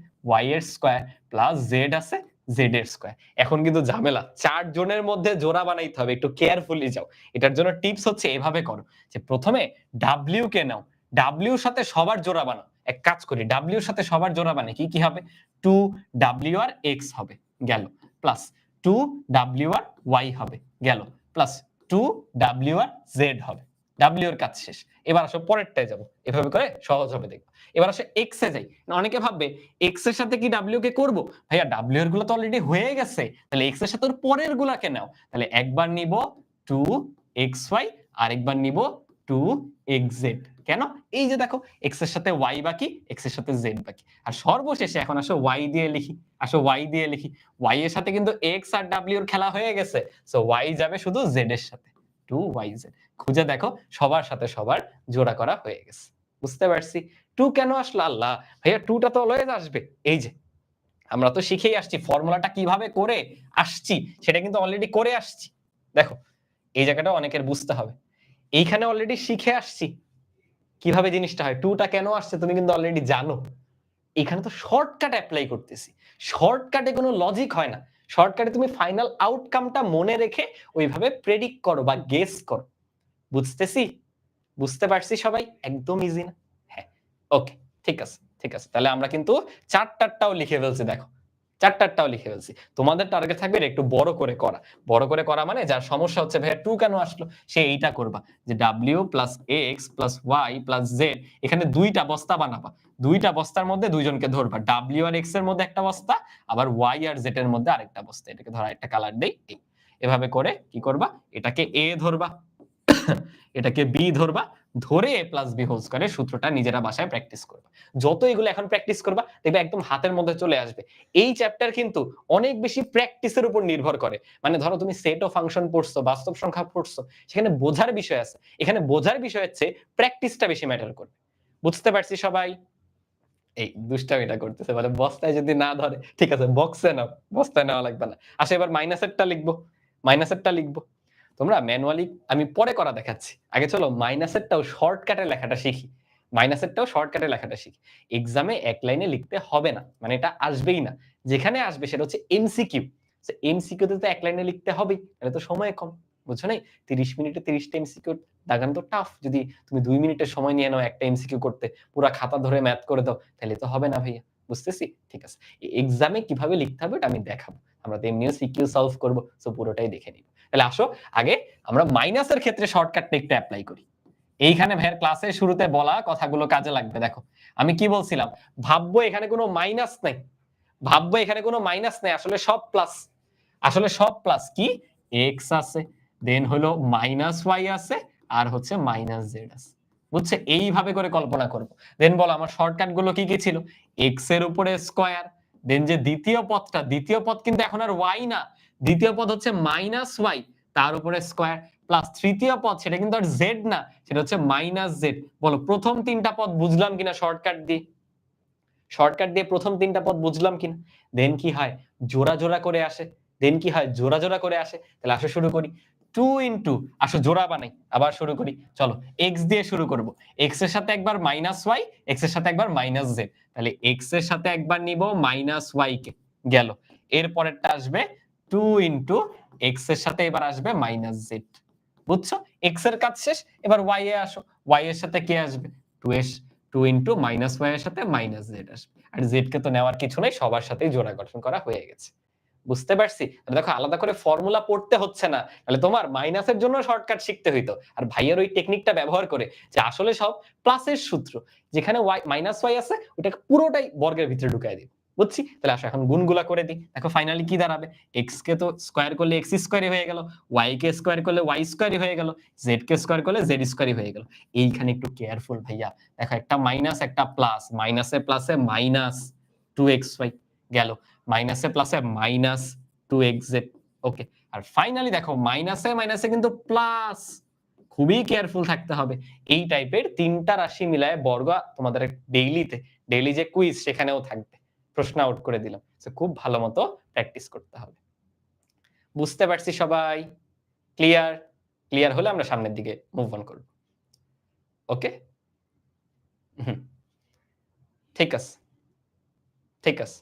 y এর স্কয়ার, প্লাস z আছে, z এর স্কয়ার। এখন কিন্তু ঝামেলা, চার জনের মধ্যে জোড়া বানাইতে হবে, একটু কেয়ারফুলি যাও। এটার জন্য টিপস হচ্ছে এভাবে করো যে প্রথমে w কে নাও, w এর সাথে সবার জোড়া বানাও। এক কাজ করি, w এর সাথে সবার জোড়া বানাই, কি কি হবে? 2w আর x হবে, গেল, প্লাস 2w আর y হবে, গেল, প্লাস 2w আর z হবে। w এর কাজ শেষ। এবার আসো পরেরটায় যাব, এভাবে করে সহজ হবে দেখো। এবার আসো x এ যাই। অনেকে ভাববে x এর সাথে কি w কে করব? ভাইয়া w এর গুলো তো অলরেডি হয়ে গেছে, তাহলে x এর সাথে ওর পরের গুলাকে নাও। তাহলে একবার নিব 2xy আর একবার নিব 2xz। কেন? এই যে দেখো x এর সাথে y বাকি, x এর সাথে z বাকি, আর সর্বশেষে এখন আসো y দিয়ে লিখি। আসো y দিয়ে লিখি। y এর সাথে কিন্তু x আর w এর খেলা হয়ে গেছে, সো y যাবে শুধু z এর সাথে, 2yz। খুঁজে দেখো সবার সাথে সবার জোড়া করা হয়ে গেছে। বুঝতে পারছি? 2 কেন আসলো? আল্লাহ ভাইয়া 2 টা তো অলওয়েজ আসবে। এই যে আমরা তো শিখেই আসছি ফর্মুলাটা কিভাবে করে আসছি, সেটা কিন্তু অলরেডি করে আসছি। দেখো এই জায়গাটা অনেকের বুঝতে হবে। এইখানে অলরেডি শিখে আসছি কিভাবে জিনিসটা হয়। 2 টা কেন আসছে তুমি কিন্তু অলরেডি জানো। এখানে তো শর্টকাট অ্যাপ্লাই করতেছি। শর্টকাটে কোনো লজিক হয় না। শর্টকাটে তুমি ফাইনাল আউটকামটা মনে রেখে ওইভাবে প্রেডিক্ট করো বা গেস করো। বুঝতেছি? বুঝতে পারছি সবাই? একদম ইজি না? হ্যাঁ, ওকে, ঠিক আছে, ঠিক আছে। তাহলে আমরা কিন্তু 4টাও লিখে ফেলছি দেখো। 4টাও লিখে ফেলছি। তোমাদের টার্গেট থাকবে এটা একটু বড় করে করা। বড় করে করা মানে যার সমস্যা হচ্ছে ভাইয়া 2 কেন আসলো? সে এইটা করবা যে w plus x plus y plus z, এখানে 2টা বস্তা বানাবা। 2টা বস্তার মধ্যে দুইজনকে ধরবা। w আর x এর মধ্যে একটা বস্তা, আবার y আর z এর মধ্যে আরেকটা বস্তা। এটাকে ধরা একটা কালার দেই এই। এভাবে করে কি করবা? এটাকে a ধরবা, এটাকে বি ধরবা, ধরে a প্লাস বি হোল স্কয়ারের সূত্রটা নিজেরা বাসায় প্র্যাকটিস করবা। যত এগুলো এখন প্র্যাকটিস করবা দেখবে একদম হাতের মধ্যে চলে আসবে। এই চ্যাপ্টার কিন্তু অনেক বেশি প্র্যাকটিসের উপর নির্ভর করে। মানে ধরো তুমি সেট ও ফাংশন পড়ছো, বাস্তব সংখ্যা পড়ছো, সেখানে বোঝার বিষয় আছে। এখানে বোঝার বিষয় হচ্ছে প্র্যাকটিসটা বেশি ম্যাটার করবে। বুঝতে পারছি সবাই? এই দুষ্টামিটা করতেছে, মানে বস্তায় যদি না ধরে ঠিক আছে বক্সে নাও, বস্তায় নেওয়া লাগবে না। আসলে এবার মাইনাসেরটা লিখবো, মাইনাসেরটা লিখবো। তোমরা ম্যানুয়ালি আমি পরে করা দেখাচ্ছি। আগে চলো মাইনাসেরটাও শর্টকাটে লেখাটা শিখি। মাইনাসেরটাও শর্টকাটে লেখাটা শিখি। এক্সামে এক লাইনে লিখতে হবে না, মানে এটা আসবেই না। যেখানে আসবে সেটা হচ্ছে এমসিকিউ। এমসিকিউ তে তো এক লাইনে লিখতে হবেই, তাহলে তো সময় কম। বুঝছো নাই? 30 মিনিটে 30টা এমসিকিউ দাগানো তো টাফ। যদি তুমি 2 মিনিটের সময় নিয়ে নাও একটা এমসিকিউ করতে, পুরা খাতা ধরে ম্যাথ করে দাও, তাহলে তো হবে না ভাইয়া। বুঝতেছি? ঠিক আছে। এক্সামে কিভাবে লিখতে হবে এটা আমি দেখাবো। আমরা তো এমনিও সিকিউ সলভ করব, সো পুরোটাই দেখে নিব। তাহলে আসো আগে আমরা মাইনাসের ক্ষেত্রে শর্টকাটটা একটু এপ্লাই করি। এইখানে ভাইয়ের ক্লাসের শুরুতে বলা কথাগুলো কাজে লাগবে। দেখো আমি কি বলছিলাম? ভাববো এখানে কোনো মাইনাস নাই, ভাববো এখানে কোনো মাইনাস নাই, আসলে সব প্লাস। আসলে সব প্লাস। কি? x আছে, দেন হলো মাইনাস y আছে, আর হচ্ছে মাইনাস z আছে। বুঝছে? এইভাবে করে কল্পনা করব। দেন বলো আমার শর্টকাট গুলো কি কি ছিল? x এর উপরে স্কয়ার, দেন যে দ্বিতীয় পদ কিন্তু এখন আর y না, দ্বিতীয় পদ হচ্ছে মাইনাস y, তার উপরে স্কয়ার, প্লাস তৃতীয় পদ সেটা কিন্তু আর জেড না, সেটা হচ্ছে মাইনাস জেড। বলো প্রথম তিনটা পদ বুঝলাম কিনা শর্টকাট দিয়ে? শর্টকাট দিয়ে প্রথম তিনটা পদ বুঝলাম কিনা? দেন কি হয়, জোড়া জোড়া করে আসে। দেন কি হয়, জোড়া জোড়া করে আসে। তাহলে আসো শুরু করি। 2 ইনটু, আসো জোড়া বানাই, আবার শুরু করি। চলো x দিয়ে শুরু করব। x এর সাথে একবার মাইনাস y, x এর সাথে একবার মাইনাস z। তাহলে x এর সাথে একবার নিব মাইনাস y কে, গেল। এর পরেরটা আসবে 2 ইনটু x এর সাথে এবার আসবে মাইনাস z। বুঝছো? x এর কাজ শেষ, এবার y এ আসো। y এর সাথে কে আসবে? 2 ইনটু মাইনাস y এর সাথে মাইনাস z আসবে। আর z কে তো নেওয়ার কিছু নাই, সবার সাথেই জোড়া গঠন করা হয়ে গেছে। বুঝতে পারছি? তাহলে দেখো আলাদা করে ফর্মুলা পড়তে হচ্ছে না। তাহলে তোমার মাইনাসের জন্য শর্টকাট শিখতে হইতো। আর ভাইয়ের ওই টেকনিকটা ব্যবহার করে যে আসলে সব প্লাসের সূত্র। যেখানে y মাইনাস y আছে ওটাকে পুরোটাই বর্গের ভিতরে ঢুকায় দিই। বুঝছি? তাহলে আসো এখন গুণগুলা করে দিই। দেখো ফাইনালি কি দাঁড়াবে? x কে তো স্কয়ার করলে x স্কয়ারই হয়ে গেল, y কে স্কয়ার করলে y স্কয়ারই হয়ে গেল, z কে স্কয়ার করলে z স্কয়ারই হয়ে গেল। এইখানে একটু কেয়ারফুল ভাইয়া। দেখো একটা মাইনাস একটা প্লাস, মাইনাসে প্লাসে মাইনাস 2xy গেল, মাইনাসে প্লাসে মাইনাস 2xz। ওকে, আর ফাইনালি দেখো মাইনাসে মাইনাসে কিন্তু প্লাস। খুবই কেয়ারফুল থাকতে হবে। এই টাইপের তিনটা রাশি মিলায় বর্গ তোমাদের ডেইলি যে কুইজ সেখানেও থাকবে। প্রশ্ন আউট করে দিলাম। খুব ভালো মতো প্র্যাকটিস করতে হবে। বুঝতে পারছি সবাই? ক্লিয়ার? ক্লিয়ার হলে আমরা সামনের দিকে মুভ অন করব। ওকে, ঠিক আছে, ঠিক আছে।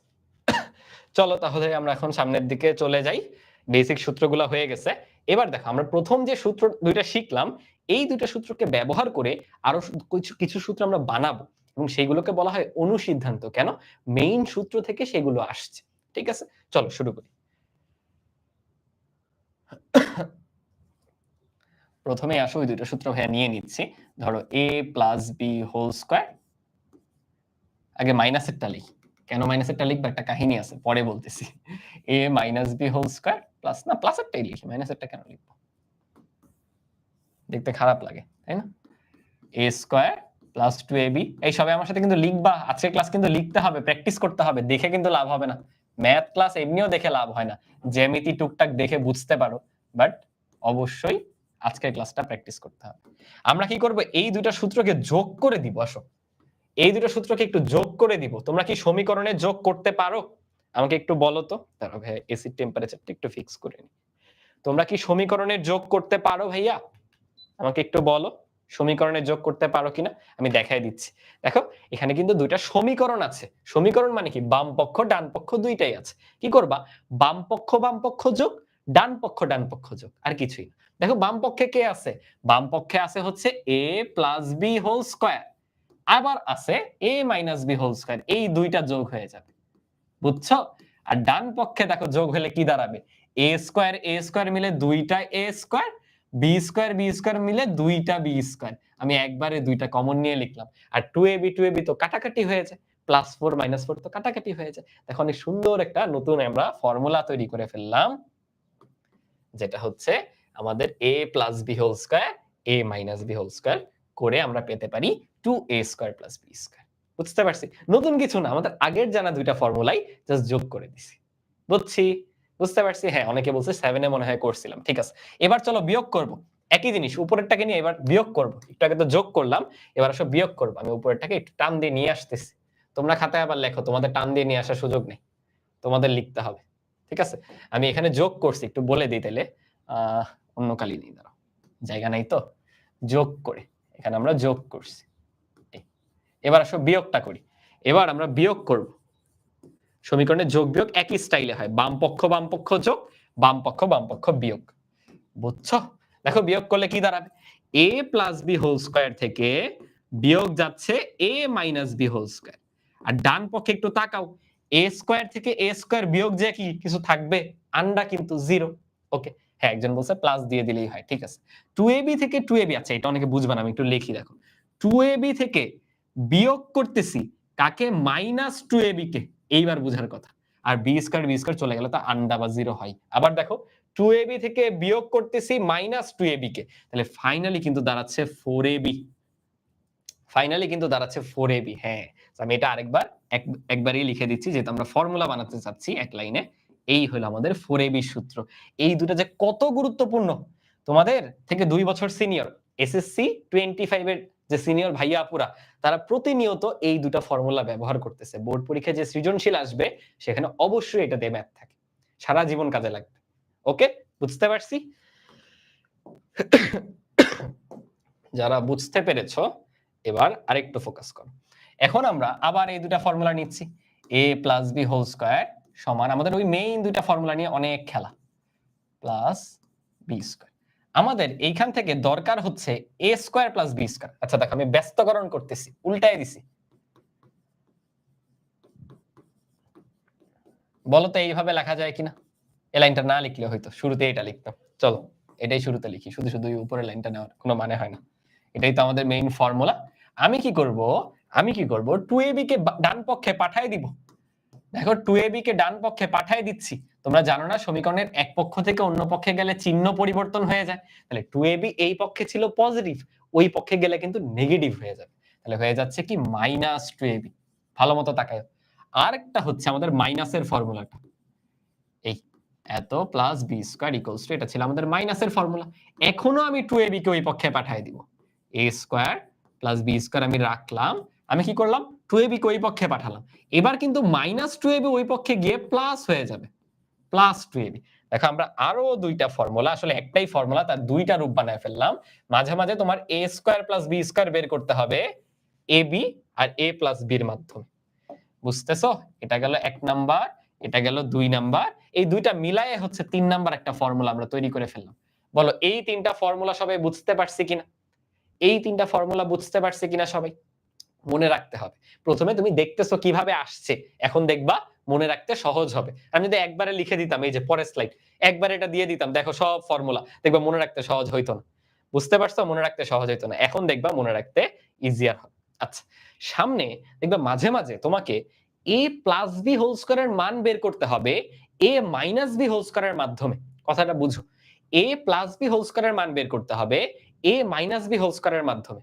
চলো তাহলে আমরা এখন সামনের দিকে চলে যাই। বেসিক সূত্রগুলো হয়ে গেছে। এবার দেখো আমরা প্রথম যে সূত্র দুইটা শিখলাম, এই দুইটা সূত্রকে ব্যবহার করে আরো কিছু সূত্র আমরা বানাবো এবং সেগুলোকে বলা হয় অনুসিদ্ধান্ত। কেন? মেইন সূত্র থেকে সেগুলো আসছে। ঠিক আছে, চলো শুরু করি। প্রথমে আসো ওই দুটো সূত্র ভাইয়া নিয়ে নিচ্ছি। ধরো a plus B whole square, আগে মাইনাসেরটা লিখি। কেন মাইনাসেরটা লিখবো? একটা কাহিনী আছে, পরে বলতেছি। a minus B whole square plus, না প্লাসেরটাই লিখি, মাইনাসেরটা কেন লিখবো? দেখতে খারাপ লাগে, তাই না? a square plus 2ab। এই সবাই আমার সাথে কিন্তু লিখবা। আজকের ক্লাস কিন্তু লিখতে হবে, প্র্যাকটিস করতে হবে। দেখে কিন্তু লাভ হবে না। ম্যাথ ক্লাস এমনিও দেখে লাভ হয় না। জ্যামিতি টুকটাক দেখে বুঝতে পারো, বাট অবশ্যই আজকের ক্লাসটা প্র্যাকটিস করতে হবে। আমরা কি করব? এই দুইটা সূত্রকে যোগ করে দিব। আসো এই দুটো সূত্রকে একটু যোগ করে দিব। তোমরা কি সমীকরণে যোগ করতে পারো? আমাকে একটু বলো তো। দাঁড়াও ভাই, এসির টেম্পারেচারটা একটু ফিক্স করে নি। তোমরা কি সমীকরণে যোগ করতে পারো ভাইয়া? আমাকে একটু বলো, সমীকরণে যোগ করতে পারো কিনা? আমি দেখাই দিচ্ছি। দেখো এখানে কিন্তু দুইটা সমীকরণ আছে। সমীকরণ মানে কি? বাম পক্ষ ডান পক্ষ দুইটাই আছে। কি করবা? বাম পক্ষ যোগ, ডান পক্ষ যোগ, আর কিছুই না। দেখো বাম পক্ষে কে আছে? বাম পক্ষে আছে হচ্ছে a plus B whole square, আবার আছে a minus B whole square. এই দুইটা যোগ হয়ে যাবে। বুঝছো? আর ডান পক্ষে দেখো যোগ হলে কি দাঁড়াবে? a স্কয়ার মিলে দুইটা a স্কয়ার, b স্কয়ার মিলে দুইটা b স্কয়ার। আমি একবারে দুইটা কমন নিয়ে লিখলাম। আর 2ab তো কাটাকাটি হয়ে যায়, +4 -4 তো কাটাকাটি হয়ে যায়। দেখো অনেক সুন্দর একটা নতুন আমরা ফর্মুলা তৈরি করে ফেললাম, যেটা হচ্ছে আমাদের a plus b whole square, a minus b whole square করে আমরা পেতে পারি 2a square plus b square. বুঝতে পারছি? নতুন কিছু না, আমাদের আগের জানা দুইটা ফর্মুলাই জাস্ট যোগ করে দিছি। বুঝছি? বুঝতে পারছি? হ্যাঁ, অনেকে বলছে 7 এ মনে হয় করছিলাম। ঠিক আছে। এবার চলো বিয়োগ করব। একই জিনিস, উপরেরটাকে নিয়ে এবার বিয়োগ করব। একটু আগে তো যোগ করলাম, এবার আসো বিয়োগ করব। আমি উপরেরটাকে একটু টান দিয়ে নিয়ে আসতেছি। তোমরা খাতায় আবার লেখো, তোমাদের টান দিয়ে নিয়ে আসার সুযোগ নেই। তোমাদের লিখতে হবে। ঠিক আছে? আমি এখানে যোগ করছি, একটু বলে দিই তাইলে। অন্য কালি নেই, দাঁড়াও, জায়গা নাই তো। যোগ করে এখানে আমরা যোগ করছি। এবার আসো বিয়োগটা করি। এবার আমরা বিয়োগ করব। সমীকরণে যোগ বিয়োগ একই স্টাইলে হয়, বাম পক্ষ যোগ, বাম পক্ষ বিয়োগ। বুঝছো? দেখো বিয়োগ করলে কি দাঁড়াবে? a plus B whole square থেকে বিয়োগ যাচ্ছে a minus B whole square. আর ডান পক্ষে একটু তাকাও, a স্কয়ার থেকে a স্কয়ার বিয়োগ যে কি কিছু থাকবে? আন্ডা কিন্তু 0। ওকে, হ্যাঁ একজন বলছে প্লাস দিয়ে দিলেই হয়। ঠিক আছে। 2ab থেকে 2ab, আচ্ছা এটা অনেকে বুঝবে না, আমি একটু লিখি। দেখো 2ab থেকে বিয়োগ করতেছি কাকে? মাইনাস 2ab কে। এইবার বুঝার কথা। আর বি স্কয়ার চলে গেলে তো আন্ডা বা 0 হয়। আবার দেখো 2ab থেকে বিয়োগ করতেছি মাইনাস 2ab কে, তাহলে ফাইনালি কিন্তু দাঁড়াচ্ছে 4ab। ফাইনালি কিন্তু দাঁড়াচ্ছে 4ab। হ্যাঁ, আমি এটা আরেকবার একবারই লিখে দিচ্ছি, যেহেতু আমরা ফর্মুলা বানাতে চাচ্ছি এক লাইনে। এই হলো আমাদের 4ab সূত্র। এই দুটো যে কত গুরুত্বপূর্ণ তোমাদের থেকে 2 বছর সিনিয়র এসএসসি 25 এর যে সিনিয়র ভাইয়া আপুরা তারা প্রতিনিয়ত এই দুটো ফর্মুলা ব্যবহার করতেছে। বোর্ড পরীক্ষায় যে সৃজনশীল আসবে সেখানে অবশ্যই এটা দিয়ে ম্যাথ থাকে। সারা জীবন কাজে লাগবে। ওকে? বুঝতে পারছি? যারা বুঝতে পেরেছো এবার আরেকটু ফোকাস করো। এখন আমরা আবার এই দুটো ফর্মুলা নিচ্ছি। a + b হোল স্কয়ার সমান আমাদের ওই মেইন দুটো ফর্মুলা নিয়ে অনেক খেলা প্লাস b স্কয়ার। আমাদের এইখান থেকে দরকার হচ্ছে a square plus b square. আচ্ছা দেখো আমি ব্যস্তকরণ করতেছি, উল্টায় দিছি। বলো তো এইভাবে লেখা যায় কিনা? এই লাইনটা না লিখলে হয়তো শুরুতে এটা লিখতাম। চলো এটাই শুরুতে লিখি, শুধু শুধু উপরের লাইনটা নেওয়ার কোনো মানে হয় না। এটাই তো আমাদের মেইন ফর্মুলা। আমি কি করব 2ab কে ডান পক্ষে পাঠিয়ে দিব। দেখো 2ab কে ডান পক্ষে পাঠিয়ে দিচ্ছি। তোমরা জানো না সমীকরণের এক পক্ষ থেকে অন্য পক্ষে গেলে চিহ্ন পরিবর্তন হয়ে যায়। তাহলে 2ab এই পক্ষে ছিল পজিটিভ, ওই পক্ষে গেলে কিন্তু নেগেটিভ হয়ে যাবে। তাহলে হয়ে যাচ্ছে কি -2ab। ভালো মতো তাকায়। আরেকটা হচ্ছে আমাদের মাইনাসের ফর্মুলাটা। এই এত plus b square equals two এটা ছিল আমাদের মাইনাসের ফর্মুলা। এখনো আমি 2ab কে ওই পক্ষে পাঠিয়ে দিব। a square plus b square আমি রাখলাম। আমি কি করলাম 2ab কে ওই পক্ষে পাঠালাম। এবার কিন্তু -2ab ওই পক্ষে গিয়ে প্লাস হয়ে যাবে। Plus 2ab। দেখো আমরা আরো দুইটা ফর্মুলা, আসলে একটাই ফর্মুলা তার দুইটা রূপ বানায় ফেললাম। মাঝে মাঝে তোমার a square plus b square বের করতে হবে ab আর a প্লাস b এর মাধ্যমে। বুঝতেছো? এটা গেল 1 নাম্বার, এটা গেল 2 নাম্বার। এই দুইটা মিলায়ে হচ্ছে 3 নাম্বার একটা ফর্মুলা আমরা তৈরি করে ফেললাম। বলো এই তিনটা ফর্মুলা সবাই বুঝতে পারছি কিনা? এই তিনটা ফর্মুলা বুঝতে পারছি কিনা সবাই? মনে রাখতে হবে। প্রথমে তুমি দেখতেছো কিভাবে আসছে, এখন দেখবা মনে রাখতে সহজ হবে। আমি যদি একবারে লিখে দিতাম, এই যে পরের স্লাইড, একবার এটা দিয়ে দিতাম, দেখো সব ফর্মুলা, দেখবা মনে রাখতে সহজ হইতো না। বুঝতে পারছো? মনে রাখতে সহজ হইতো না। এখন দেখবা মনে রাখতে ইজিয়ার হবে। আচ্ছা, সামনে দেখবা মাঝে মাঝে তোমাকে a প্লাস b হোল স্কয়ারের মান বের করতে হবে a মাইনাস b হোল স্কয়ারের মাধ্যমে। কথাটা বুঝো। a প্লাস b হোল স্কয়ারের মান বের করতে হবে a মাইনাস b হোল স্কয়ারের মাধ্যমে।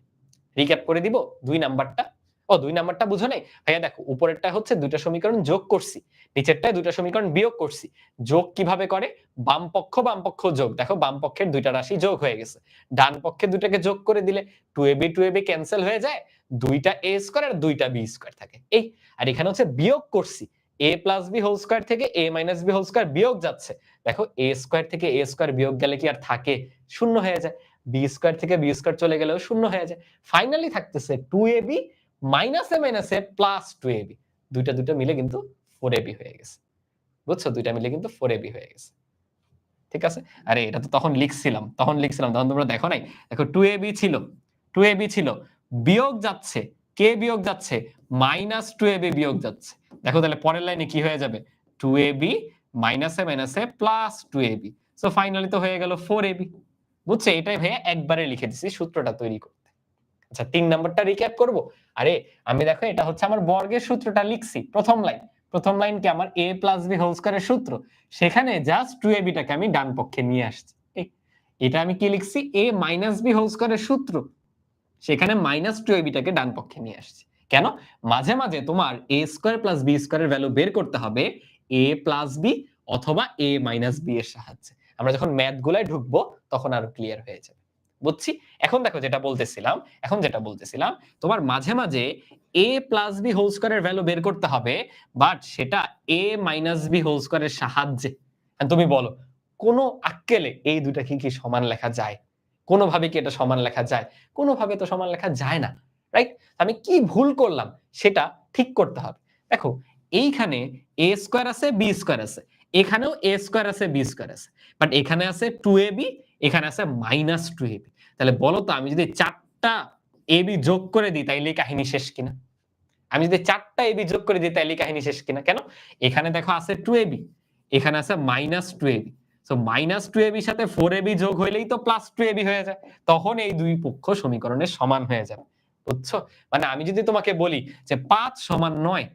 রিক্যাপ করে দিব 2 নাম্বারটা। ও 2 নাম্বারটা বুঝো নাই? ভাইয়া দেখো উপরেরটা হচ্ছে দুইটা সমীকরণ যোগ করছি, নিচেরটায় দুইটা সমীকরণ বিয়োগ করছি। যোগ কিভাবে করে? বাম পক্ষ যোগ। দেখো বাম পক্ষের দুইটা রাশি যোগ হয়ে গেছে। ডান পক্ষে দুইটাকে যোগ করে দিলে 2ab ক্যান্সেল হয়ে যায়, দুইটা a স্কয়ার আর দুইটা b স্কয়ার থাকে। এই আর এখানে হচ্ছে বিয়োগ করছি, a plus b whole square থেকে a minus b whole square বিয়োগ যাচ্ছে। দেখো a স্কয়ার থেকে a স্কয়ার বিয়োগ গেলে কি আর থাকে? শূন্য হয়ে যায়। b স্কয়ার থেকে b স্কয়ার চলে গেলেও শূন্য হয়ে যায়। ফাইনালি থাকতেছে 2ab মাইনাসে মাইনাসে প্লাস 2ab। দুইটা মিলে কিন্তু 4ab হয়ে গেছে। বুঝছো? দুইটা মিলে কিন্তু 4ab হয়ে গেছে। ঠিক আছে? আরে এটা তো তখন লিখছিলাম, তখন তোমরা দেখো নাই। দেখো 2ab ছিল, বিয়োগ যাচ্ছে, কে বিয়োগ যাচ্ছে? -2ab বিয়োগ যাচ্ছে। দেখো তাহলে পরের লাইনে কি হয়ে যাবে? 2ab মাইনাসে মাইনাসে প্লাস 2ab। সো ফাইনালি তো হয়ে গেল 4ab। বুঝছো? এটাই ভাইয়া একবারে লিখে দিছি সূত্রটা তৈরি করতে। আচ্ছা 3 নাম্বারটা রিক্যাপ করব। আরে আমি দেখো এটা হচ্ছে আমার বর্গের সূত্রটা লিখছি প্রথম লাইন কি আমার a প্লাস b হোল স্কয়ারের সূত্র, সেখানে জাস্ট 2ab টাকে আমি ডান পক্ষে নিয়ে আসছি। এটা আমি কি লিখছি? a মাইনাস b হোল স্কয়ারের সূত্র, সেখানে -2ab টাকে ডান পক্ষে নিয়ে আসছি। কেন? মাঝে মাঝে তোমার a স্কয়ার প্লাস b স্কয়ারের ভ্যালু বের করতে হবে a প্লাস b অথবা a মাইনাস b এর সাহায্যে। আমরা যখন ম্যাথ গুলায় ঢুকবো তখন আরো ক্লিয়ার হয়ে যাবে। বুঝছি? এখন দেখো যেটা বলতেছিলাম তোমার মাঝে মাঝে a প্লাস b হোল স্কয়ারের ভ্যালু বের করতে হবে, বাট সেটা a মাইনাস b হোল স্কয়ারের সাহায্যে। তুমি বলো কোন আক্কেলে এই দুটা কি সমান লেখা যায়? কোনোভাবে কি এটা সমান লেখা যায়? কোনোভাবে তো সমান লেখা যায় না। রাইট? আমি কি ভুল করলাম সেটা ঠিক করতে হবে। দেখো এইখানে a স্কয়ার আছে b স্কয়ার আছে, এখানেও a স্কয়ার আছে b স্কয়ার আছে, বাট এখানে আছে 2ab, এখানে আছে -2ab। তাহলে বলো তো আমি যদি 4টা ab যোগ করে দিই তাইলে কাহিনী শেষ কিনা? আমি যদি 4টা ab যোগ করে দিই তাইলে কাহিনী শেষ কিনা? কেন? এখানে দেখো আছে 2ab, এখানে আছে -2ab। সো -2ab এর সাথে 4ab যোগ হইলেই তো +2ab হয়ে যায়। তখন এই দুই পক্ষ সমীকরণের সমান হয়ে যাবে। বুঝছো? মানে আমি যদি তোমাকে বলি যে 5 সমান 9,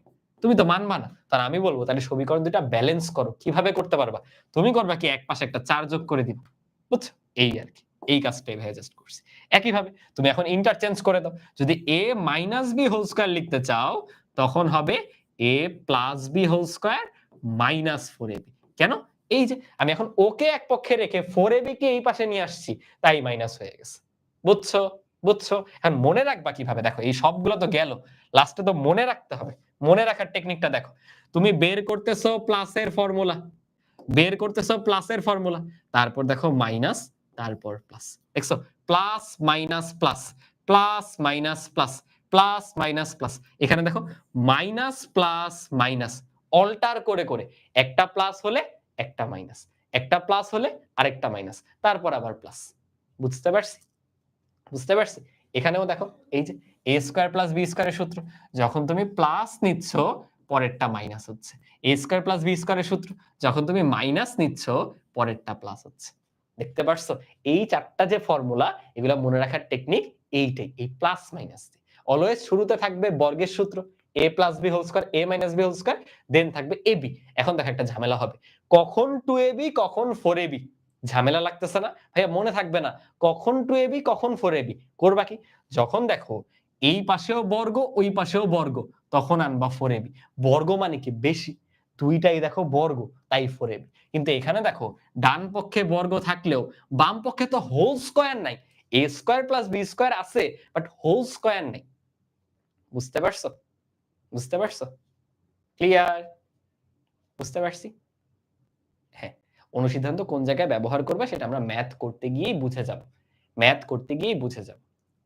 তুমি তো মানবা না। তাহলে আমি বলবো তাহলে সমীকরণ দুইটা ব্যালেন্স করো। কিভাবে করতে পারবা? তুমি করবা কি এক পাশে একটা 4 যোগ করে দিবা। বুঝছো? এই আরকি। এই কাজটাই ভাই জাস্ট করছি। একইভাবে তুমি এখন ইন্টারচেঞ্জ করে দাও। যদি a minus b whole square লিখতে চাও তখন হবে a plus b whole square minus 4ab। কেন? এই যে আমি এখন ওকে এক পক্ষে রেখে 4ab কে এই পাশে নিয়ে আসছি, তাই মাইনাস হয়ে গেছে। বুঝছো? বুঝছো? এখন মনে রাখবা কিভাবে? দেখো এই সবগুলো তো গেল। লাস্টে তো মনে রাখতে হবে। মনে রাখার টেকনিকটা দেখো। তুমি বের করতেছো প্লাসের ফর্মুলা। বের করতেছো প্লাসের ফর্মুলা। তারপর দেখো মাইনাস, তারপর প্লাস। দেখছো? Plus minus plus, plus minus plus, plus minus plus. এখানে দেখো মাইনাস প্লাস মাইনাস অল্টার করে করে একটা প্লাস হলে একটা মাইনাস, একটা প্লাস হলে আরেকটা মাইনাস, তারপর আবার প্লাস। বুঝতে পারছি? বুঝতে পারছি? এখানেও দেখো এই যে a স্কয়ার প্লাস b স্কয়ারের সূত্র, যখন তুমি প্লাস নিচ্ছ পরেরটা মাইনাস হচ্ছে। a স্কয়ার প্লাস b স্কয়ারের সূত্র, যখন তুমি মাইনাস নিচ্ছ পরেরটা প্লাস হচ্ছে। দেখতে পারছো? এই চারটা যে ফর্মুলা, এগুলা মনে রাখার টেকনিক এইটাই, এই প্লাস মাইনাস দিয়ে। অলওয়েজ শুরুতে থাকবে বর্গের সূত্র a plus b whole square, a minus b whole square, then থাকবে ab। এখন দেখো একটা ঝামেলা হবে, কখন 2ab কখন 4ab, ঝামেলা লাগতেছে না? ভাইয়া মনে থাকবে না কখন 2ab কখন 4ab, করবা কি? যখন দেখো এই পাশেও বর্গ ওই পাশেও বর্গ, তখন আনবা 4ab। বর্গ মানে কি? বেশি, দুইটাই দেখো বর্গ, তাই 4ab। কিন্তু এখানে দেখো ডান পক্ষে বর্গ থাকলেও বাম পক্ষে তো হোল স্কয়ার নাই। a square plus b square আছে, বাট হোল স্কয়ার নাই। বুঝতে পারছো? বুঝতে পারছো? ক্লিয়ার? বুঝতে পারছি? হ্যাঁ, অনুসিদ্ধান্ত কোন জায়গায় ব্যবহার করবে সেটা আমরা ম্যাথ করতে গিয়েই বুঝে যাব। ম্যাথ করতে গিয়েই বুঝে যাব।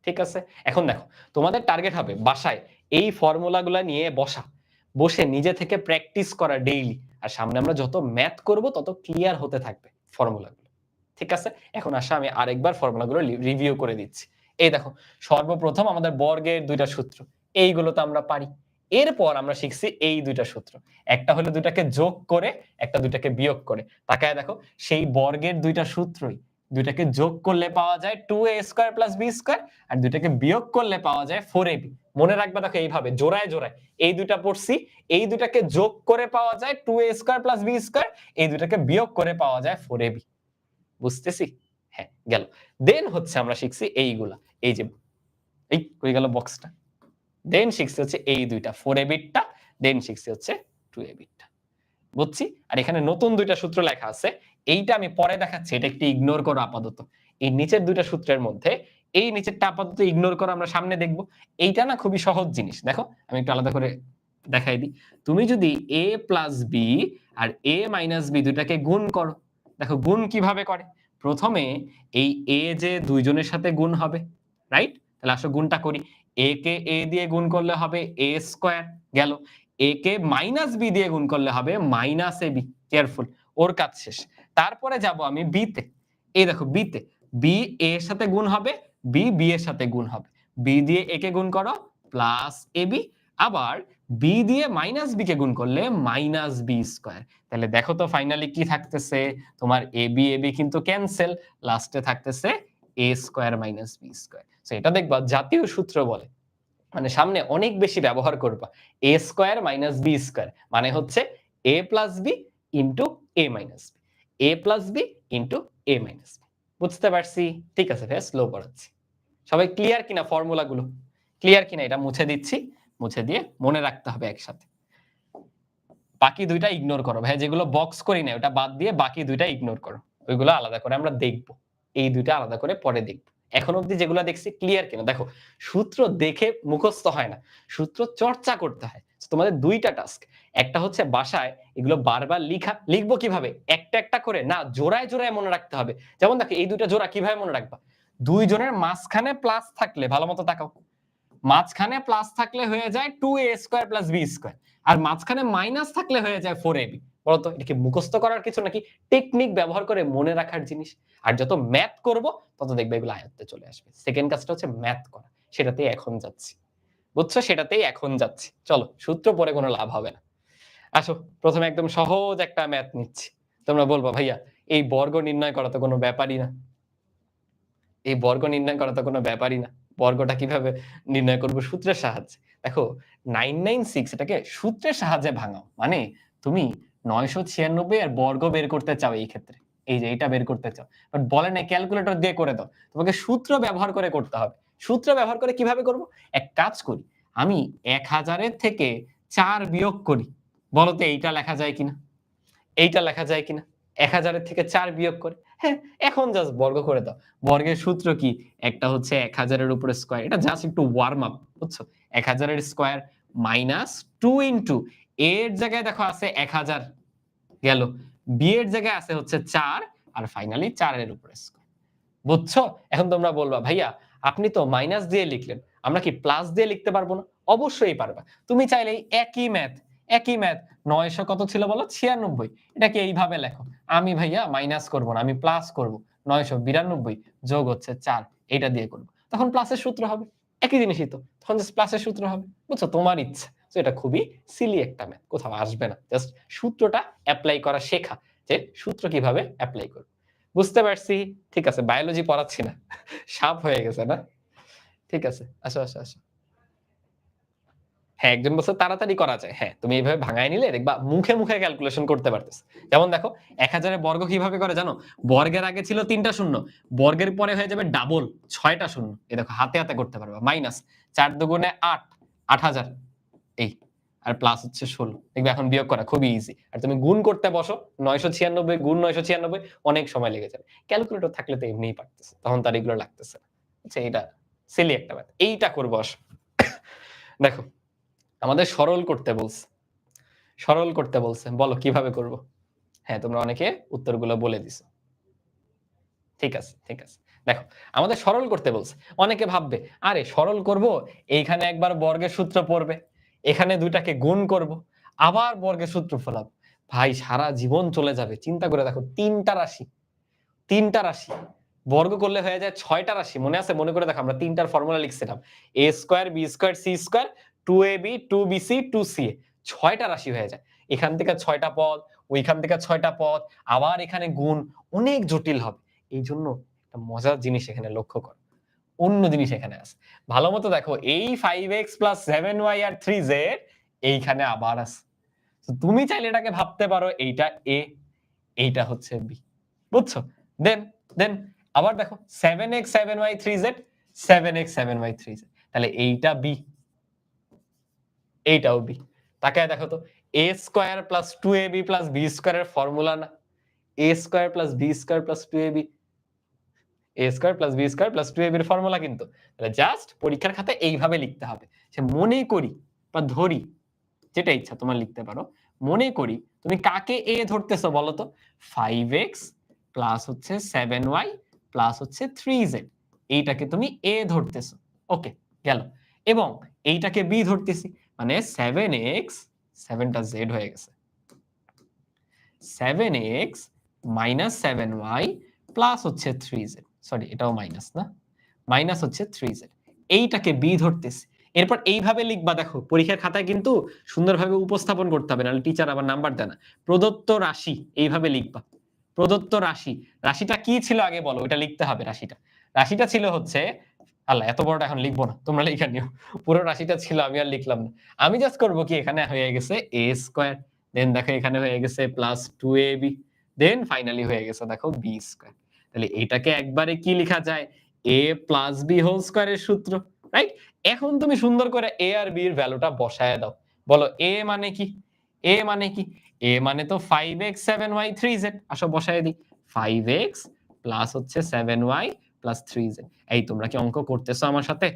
ঠিক আছে? এখন দেখো, তোমাদের টার্গেট হবে বাসায় এই ফর্মুলাগুলা নিয়ে বসা। বসে নিজে থেকে প্র্যাকটিস করা ডেইলি। আর সামনে আমরা যত ম্যাথ করব তত ক্লিয়ার হতে থাকবে ফর্মুলাগুলো। ঠিক আছে? এখন আসা আমি আরেকবার ফর্মুলাগুলো রিভিউ করে দিচ্ছি। এই দেখো, সর্বপ্রথম আমাদের বর্গের দুইটা সূত্র। এইগুলো তো আমরা পারি। এরপর আমরা শিখছি এই দুইটা সূত্র। একটা হলো দুইটাকে যোগ করে, একটা দুইটাকে বিয়োগ করে। তাকায় দেখো, সেই বর্গের দুইটা সূত্রই, দুইটাকে যোগ করলে পাওয়া যায় 2a square plus b square, আর দুইটাকে বিয়োগ করলে পাওয়া যায় 4ab। মনে রাখবে দেখো এইভাবে জোড়ায় জোড়ায় এই দুইটা পড়ছি, এই দুইটাকে যোগ করে পাওয়া যায় 2a square plus b square, এই দুইটাকে বিয়োগ করে পাওয়া যায় 4ab। বুঝতেছি? হ্যাঁ, গেল। দেন হচ্ছে আমরা শিখছি এইগুলা, এই যে এই কই গেল বক্সটা। দেন শিখছি হচ্ছে এই দুইটা 4ab টা, দেন শিখছি হচ্ছে 2ab টা। বুঝছি? আর এখানে নতুন দুইটা সূত্র লেখা আছে। এইটা আমি পরে দেখাচ্ছি, এটা একটু ইগনোর করো আপাতত। এই নিচের দুইটা সূত্রের মধ্যে এই নিচেরটা আপাতত ইগনোর করো, আমরা সামনে দেখব। এইটা না খুবই সহজ জিনিস। দেখো আমি একটু আলাদা করে দেখাই দিই। তুমি যদি a প্লাস b আর a মাইনাস b দুইটাকে গুণ করো, দেখো গুণ কিভাবে করে। প্রথমে এই a যে দুইজনের সাথে গুণ হবে, রাইট? তাহলে আসো গুণটা করি। a কে a দিয়ে গুণ করলে হবে a স্কয়ার, গেল। a কে মাইনাস b দিয়ে গুণ করলে হবে মাইনাস ab। কেয়ারফুল, ওর কাজ শেষ। তারপরে যাব আমি b তে। এই দেখো b তে b a এর সাথে গুণ হবে, b b এর সাথে গুণ হবে। b দিয়ে a কে গুণ করো প্লাস ab, আবার b দিয়ে মাইনাস b কে গুণ করলে মাইনাস b স্কয়ার। তাহলে দেখো তো ফাইনালি কি থাকতেছে, তোমার ab ab কিন্তু ক্যান্সেল, লাস্টে থাকতেছে a square minus b square. So এটা দেখবা জাতীয় সূত্র বলে, মানে সামনে অনেক বেশি ব্যবহার করবা। a square minus b square মানে হচ্ছে a plus b into a minus b, a plus b into a minus b। বুঝতে পারছি? ঠিক আছে ভাই, স্লো পড়াচ্ছি। সবাই ক্লিয়ার কিনা ফর্মুলাগুলো? ক্লিয়ার কিনা এটা মুছে দিচ্ছি, মুছে দিয়ে মনে রাখতে হবে একসাথে। বাকি দুইটা ইগনোর করো ভাই, যেগুলো বক্স করি না ওটা বাদ দিয়ে বাকি দুইটা ইগনোর করো। ওইগুলো আলাদা করে আমরা দেখব। এই দুইটা আলাদা করে পরে দেখব। এখন অবধি যেগুলো দেখছি ক্লিয়ার কিনা? দেখো, সূত্র দেখে মুখস্থ হয় না, সূত্র চর্চা করতে হয়। তোমাদের দুইটা টাস্ক, একটা হচ্ছে বাসায় এগুলো বারবার লিখবো কিভাবে, একটা একটা করে না, জোড়ায় জোড়ায় মনে রাখতে হবে। যেমন দেখো এই দুইটা জোড়া কিভাবে মনে রাখবা, দুইজনের মাঝখানে প্লাস থাকলে, ভালো মতো তাকাও, মাঝখানে প্লাস থাকলে হয়ে যায় 2a square plus b square, আর মাঝখানে মাইনাস থাকলে হয়ে যায় 4ab। বলতো এটা কি মুখস্থ করার কিছু নাকি টেকনিক ব্যবহার করে মনে রাখার জিনিস? আর যত ম্যাথ করব তত দেখবে এগুলো আয়ত্তে চলে আসবে। সেকেন্ড কাজটা হচ্ছে ম্যাথ করা, সেটাতেই এখন যাচ্ছি। বুঝছো? সেটাতেই এখন যাচ্ছি। চলো, সূত্র পড়ে কোনো লাভ হবে না। আসো, প্রথমে একদম সহজ একটা ম্যাথ নিচ্ছি। তোমরা বলবা ভাইয়া এই বর্গ নির্ণয় করা তো কোনো ব্যাপারই না, এই বর্গ নির্ণয় করা তো কোনো ব্যাপারই না। বর্গটা কিভাবে নির্ণয় করব? সূত্রের সাহায্যে। দেখো 996 এটাকে সূত্রের সাহায্যে ভাঙাও। মানে তুমি 996 এর বর্গ বের করতে চাও এই ক্ষেত্রে। এই যে এটা বের করতে চাও। বাট বলে না ক্যালকুলেটর দিয়ে করে দাও। তোমাকে সূত্র ব্যবহার করে করতে হবে। সূত্র ব্যবহার করে কিভাবে করব? এক কাজ করি। আমি 1000 এর থেকে 4 বিয়োগ করি। বলো তো এইটা লেখা যায় কিনা? এইটা লেখা যায় কিনা? 1000 এর থেকে 4 বিয়োগ করে। হ্যাঁ, এখন জাস্ট বর্গ করে দাও। বর্গের সূত্র কি? একটা হচ্ছে 1000 এর উপরে স্কয়ার। এটা জাস্ট একটু ওয়ার্ম আপ, বুঝছো? 1000 এর স্কয়ার মাইনাস 2 ইনটু a এর জায়গায় দেখো আছে 1000 গেল। b এর জায়গায় আছে হচ্ছে 4 আর ফাইনালি 4 এর উপরে স্কয়ার। বুঝছো? এখন তোমরা বলবা, "ভাইয়া আপনি তো মাইনাস দিয়ে লিখলেন। আমরা কি প্লাস দিয়ে লিখতে পারবো না?" অবশ্যই পারবা। তুমি চাইলেই একই ম্যাথ ৯০০ কত ছিল বলো? ৯৬। এটাকে এইভাবে লেখো। আমি ভাইয়া মাইনাস করব না, আমি প্লাস করব। ৯৯২ যোগ হচ্ছে ৪ এটা দিয়ে করব। তখন প্লাসের সূত্র হবে। একই জিনিসই তো। তখন জাস্ট প্লাসের সূত্র হবে। বুঝছো? তোমার ইচ্ছা। সো এটা খুবই সিলি একটা ম্যাথ। কোথাও আসবে না। জাস্ট সূত্রটা এপ্লাই করা শেখা। যে সূত্র কিভাবে এপ্লাই করব। বুঝতে পারছি। ঠিক আছে, বায়োলজি পড়াচ্ছি না। সাপ হয়ে গেছে না? ঠিক আছে। আসো। হ্যাঁ, একজন বলছে তাড়াতাড়ি করা যায়। হ্যাঁ, তুমি এইভাবে ভাঙায় নিলে দেখবা মুখে ক্যালকুলেশন করতে পারতেছ। যেমন দেখো ১০০০ এর বর্গ কিভাবে করে জানো? বর্গের আগে ছিল ৩ টা শূন্য। বর্গের পরে হয়ে যাবে ডাবল ৬ টা শূন্য। এই দেখো হাতে করতে পারবা। মাইনাস ৪ দুগুণে ৮, ৮০০০ এই। আর প্লাস হচ্ছে ১৬। দেখবে এখন বিয়োগ করা খুবই ইজি। আর তুমি গুণ করতে বসো ৯৯৬ গুণ ৯৯৬ অনেক সময় লেগে যাবে। ক্যালকুলেটর থাকলে তো এমনিই পারতেছে। তখন তো আর এগুলো লাগতেছে না। আচ্ছা এটা সিলি একটা ব্যাপার। এইটা করবো আসো। দেখো আমাদের সরল করতে বলছে। সরল করতে বলছে। বলো কিভাবে করব? হ্যাঁ, তোমরা অনেকে উত্তরগুলো বলে দিছো। ঠিক আছে। দেখো, আমাদের সরল করতে বলছে। অনেকে ভাববে, আরে সরল করব, এইখানে একবার বর্গের সূত্র পড়বে, এখানে ২ টাকে গুণ করব, আবার বর্গের সূত্র ফলাবো। ভাই সারা জীবন চলে যাবে। চিন্তা করে দেখো ৩ টা রাশি, ৩ টা রাশি। বর্গ করলে হয়ে যায় ৬ টা রাশি। মনে আছে? মনে করে দেখো আমরা ৩ টার ফর্মুলা লিখছিলাম। a square, b square, c square, 2ab, 2bc, 2ca ৬ টা রাশি হয়ে যায়। এখান থেকে ৬ টা পদ, ওইখান থেকে ৬ টা পদ, আবার এখানে গুণ, অনেক জটিল হবে। এইজন্য একটা মজার জিনিস এখানে লক্ষ্য করো। অন্য জিনিস এখানে আছে। ভালোমতো দেখো এই 5x + 7y আর 3z এইখানে আবার আছে। তো তুমি চাইলে এটাকে ভাবতে পারো এইটা a, এইটা হচ্ছে b। বুঝছো? দেন দেন আবার দেখো 7x 7y 3z 7x 7y 3z তাহলে এইটা b, এইটাও b। তাকায় দেখো তো a square plus 2ab plus b স্কয়ারের ফর্মুলা না? a square plus b square plus 2ab, a square plus b square plus 2ab এর ফর্মুলা কিন্তু। তাহলে জাস্ট পরীক্ষার খাতায় এইভাবে লিখতে হবে। সে মনে করি বা ধরি, যেটা ইচ্ছা তোমার লিখতে পারো। মনে করি তুমি কাকে a ধরতেছো বলো তো? 5x প্লাস হচ্ছে 7y প্লাস হচ্ছে 3z এইটাকে তুমি a ধরতেছো। ওকে, গেল। এবং এইটাকে b ধরতেছি। মানে 7x 7 টা z হয়ে গেছে। 7x মাইনাস 7y প্লাস হচ্ছে 3z। সরি এটাও মাইনাস না। মাইনাস হচ্ছে 3z। এইটাকে b ধরতেছি। এরপর এইভাবে লিখবা দেখো পরীক্ষার খাতায় কিন্তু সুন্দরভাবে উপস্থাপন করতে হবে নাহলে টিচার আবার নাম্বার দেয় না। প্রদত্ত রাশি এইভাবে লিখবা। প্রদত্ত রাশি। রাশিটা কি ছিল আগে বলো? ওটা লিখতে হবে রাশিটা। রাশিটা ছিল হচ্ছে আল্লাহ এত বড়টা এখন লিখবো না। তোমরা লিখে নিও। পুরো রাশিটা ছিল আমি আর লিখলাম না। আমি জাস্ট করব কি এখানে হয়ে গেছে a স্কয়ার। দেন দেখো এখানে হয়ে গেছে প্লাস 2ab। দেন ফাইনালি হয়ে গেছে দেখো b স্কয়ার। তাহলে এটাকে একবারে কি লেখা যায়? a প্লাস b হোল স্কয়ারের সূত্র, রাইট? এখন তুমি সুন্দর করে a আর b এর ভ্যালুটা বসায় দাও। বলো a মানে কি? a মানে কি? a মানে তো 5x 7y 3z। আসো বসায় দিই। 5x প্লাস হচ্ছে 7y প্লাস 3z। এই তোমরা কি অঙ্ক করতেছো আমার সাথে?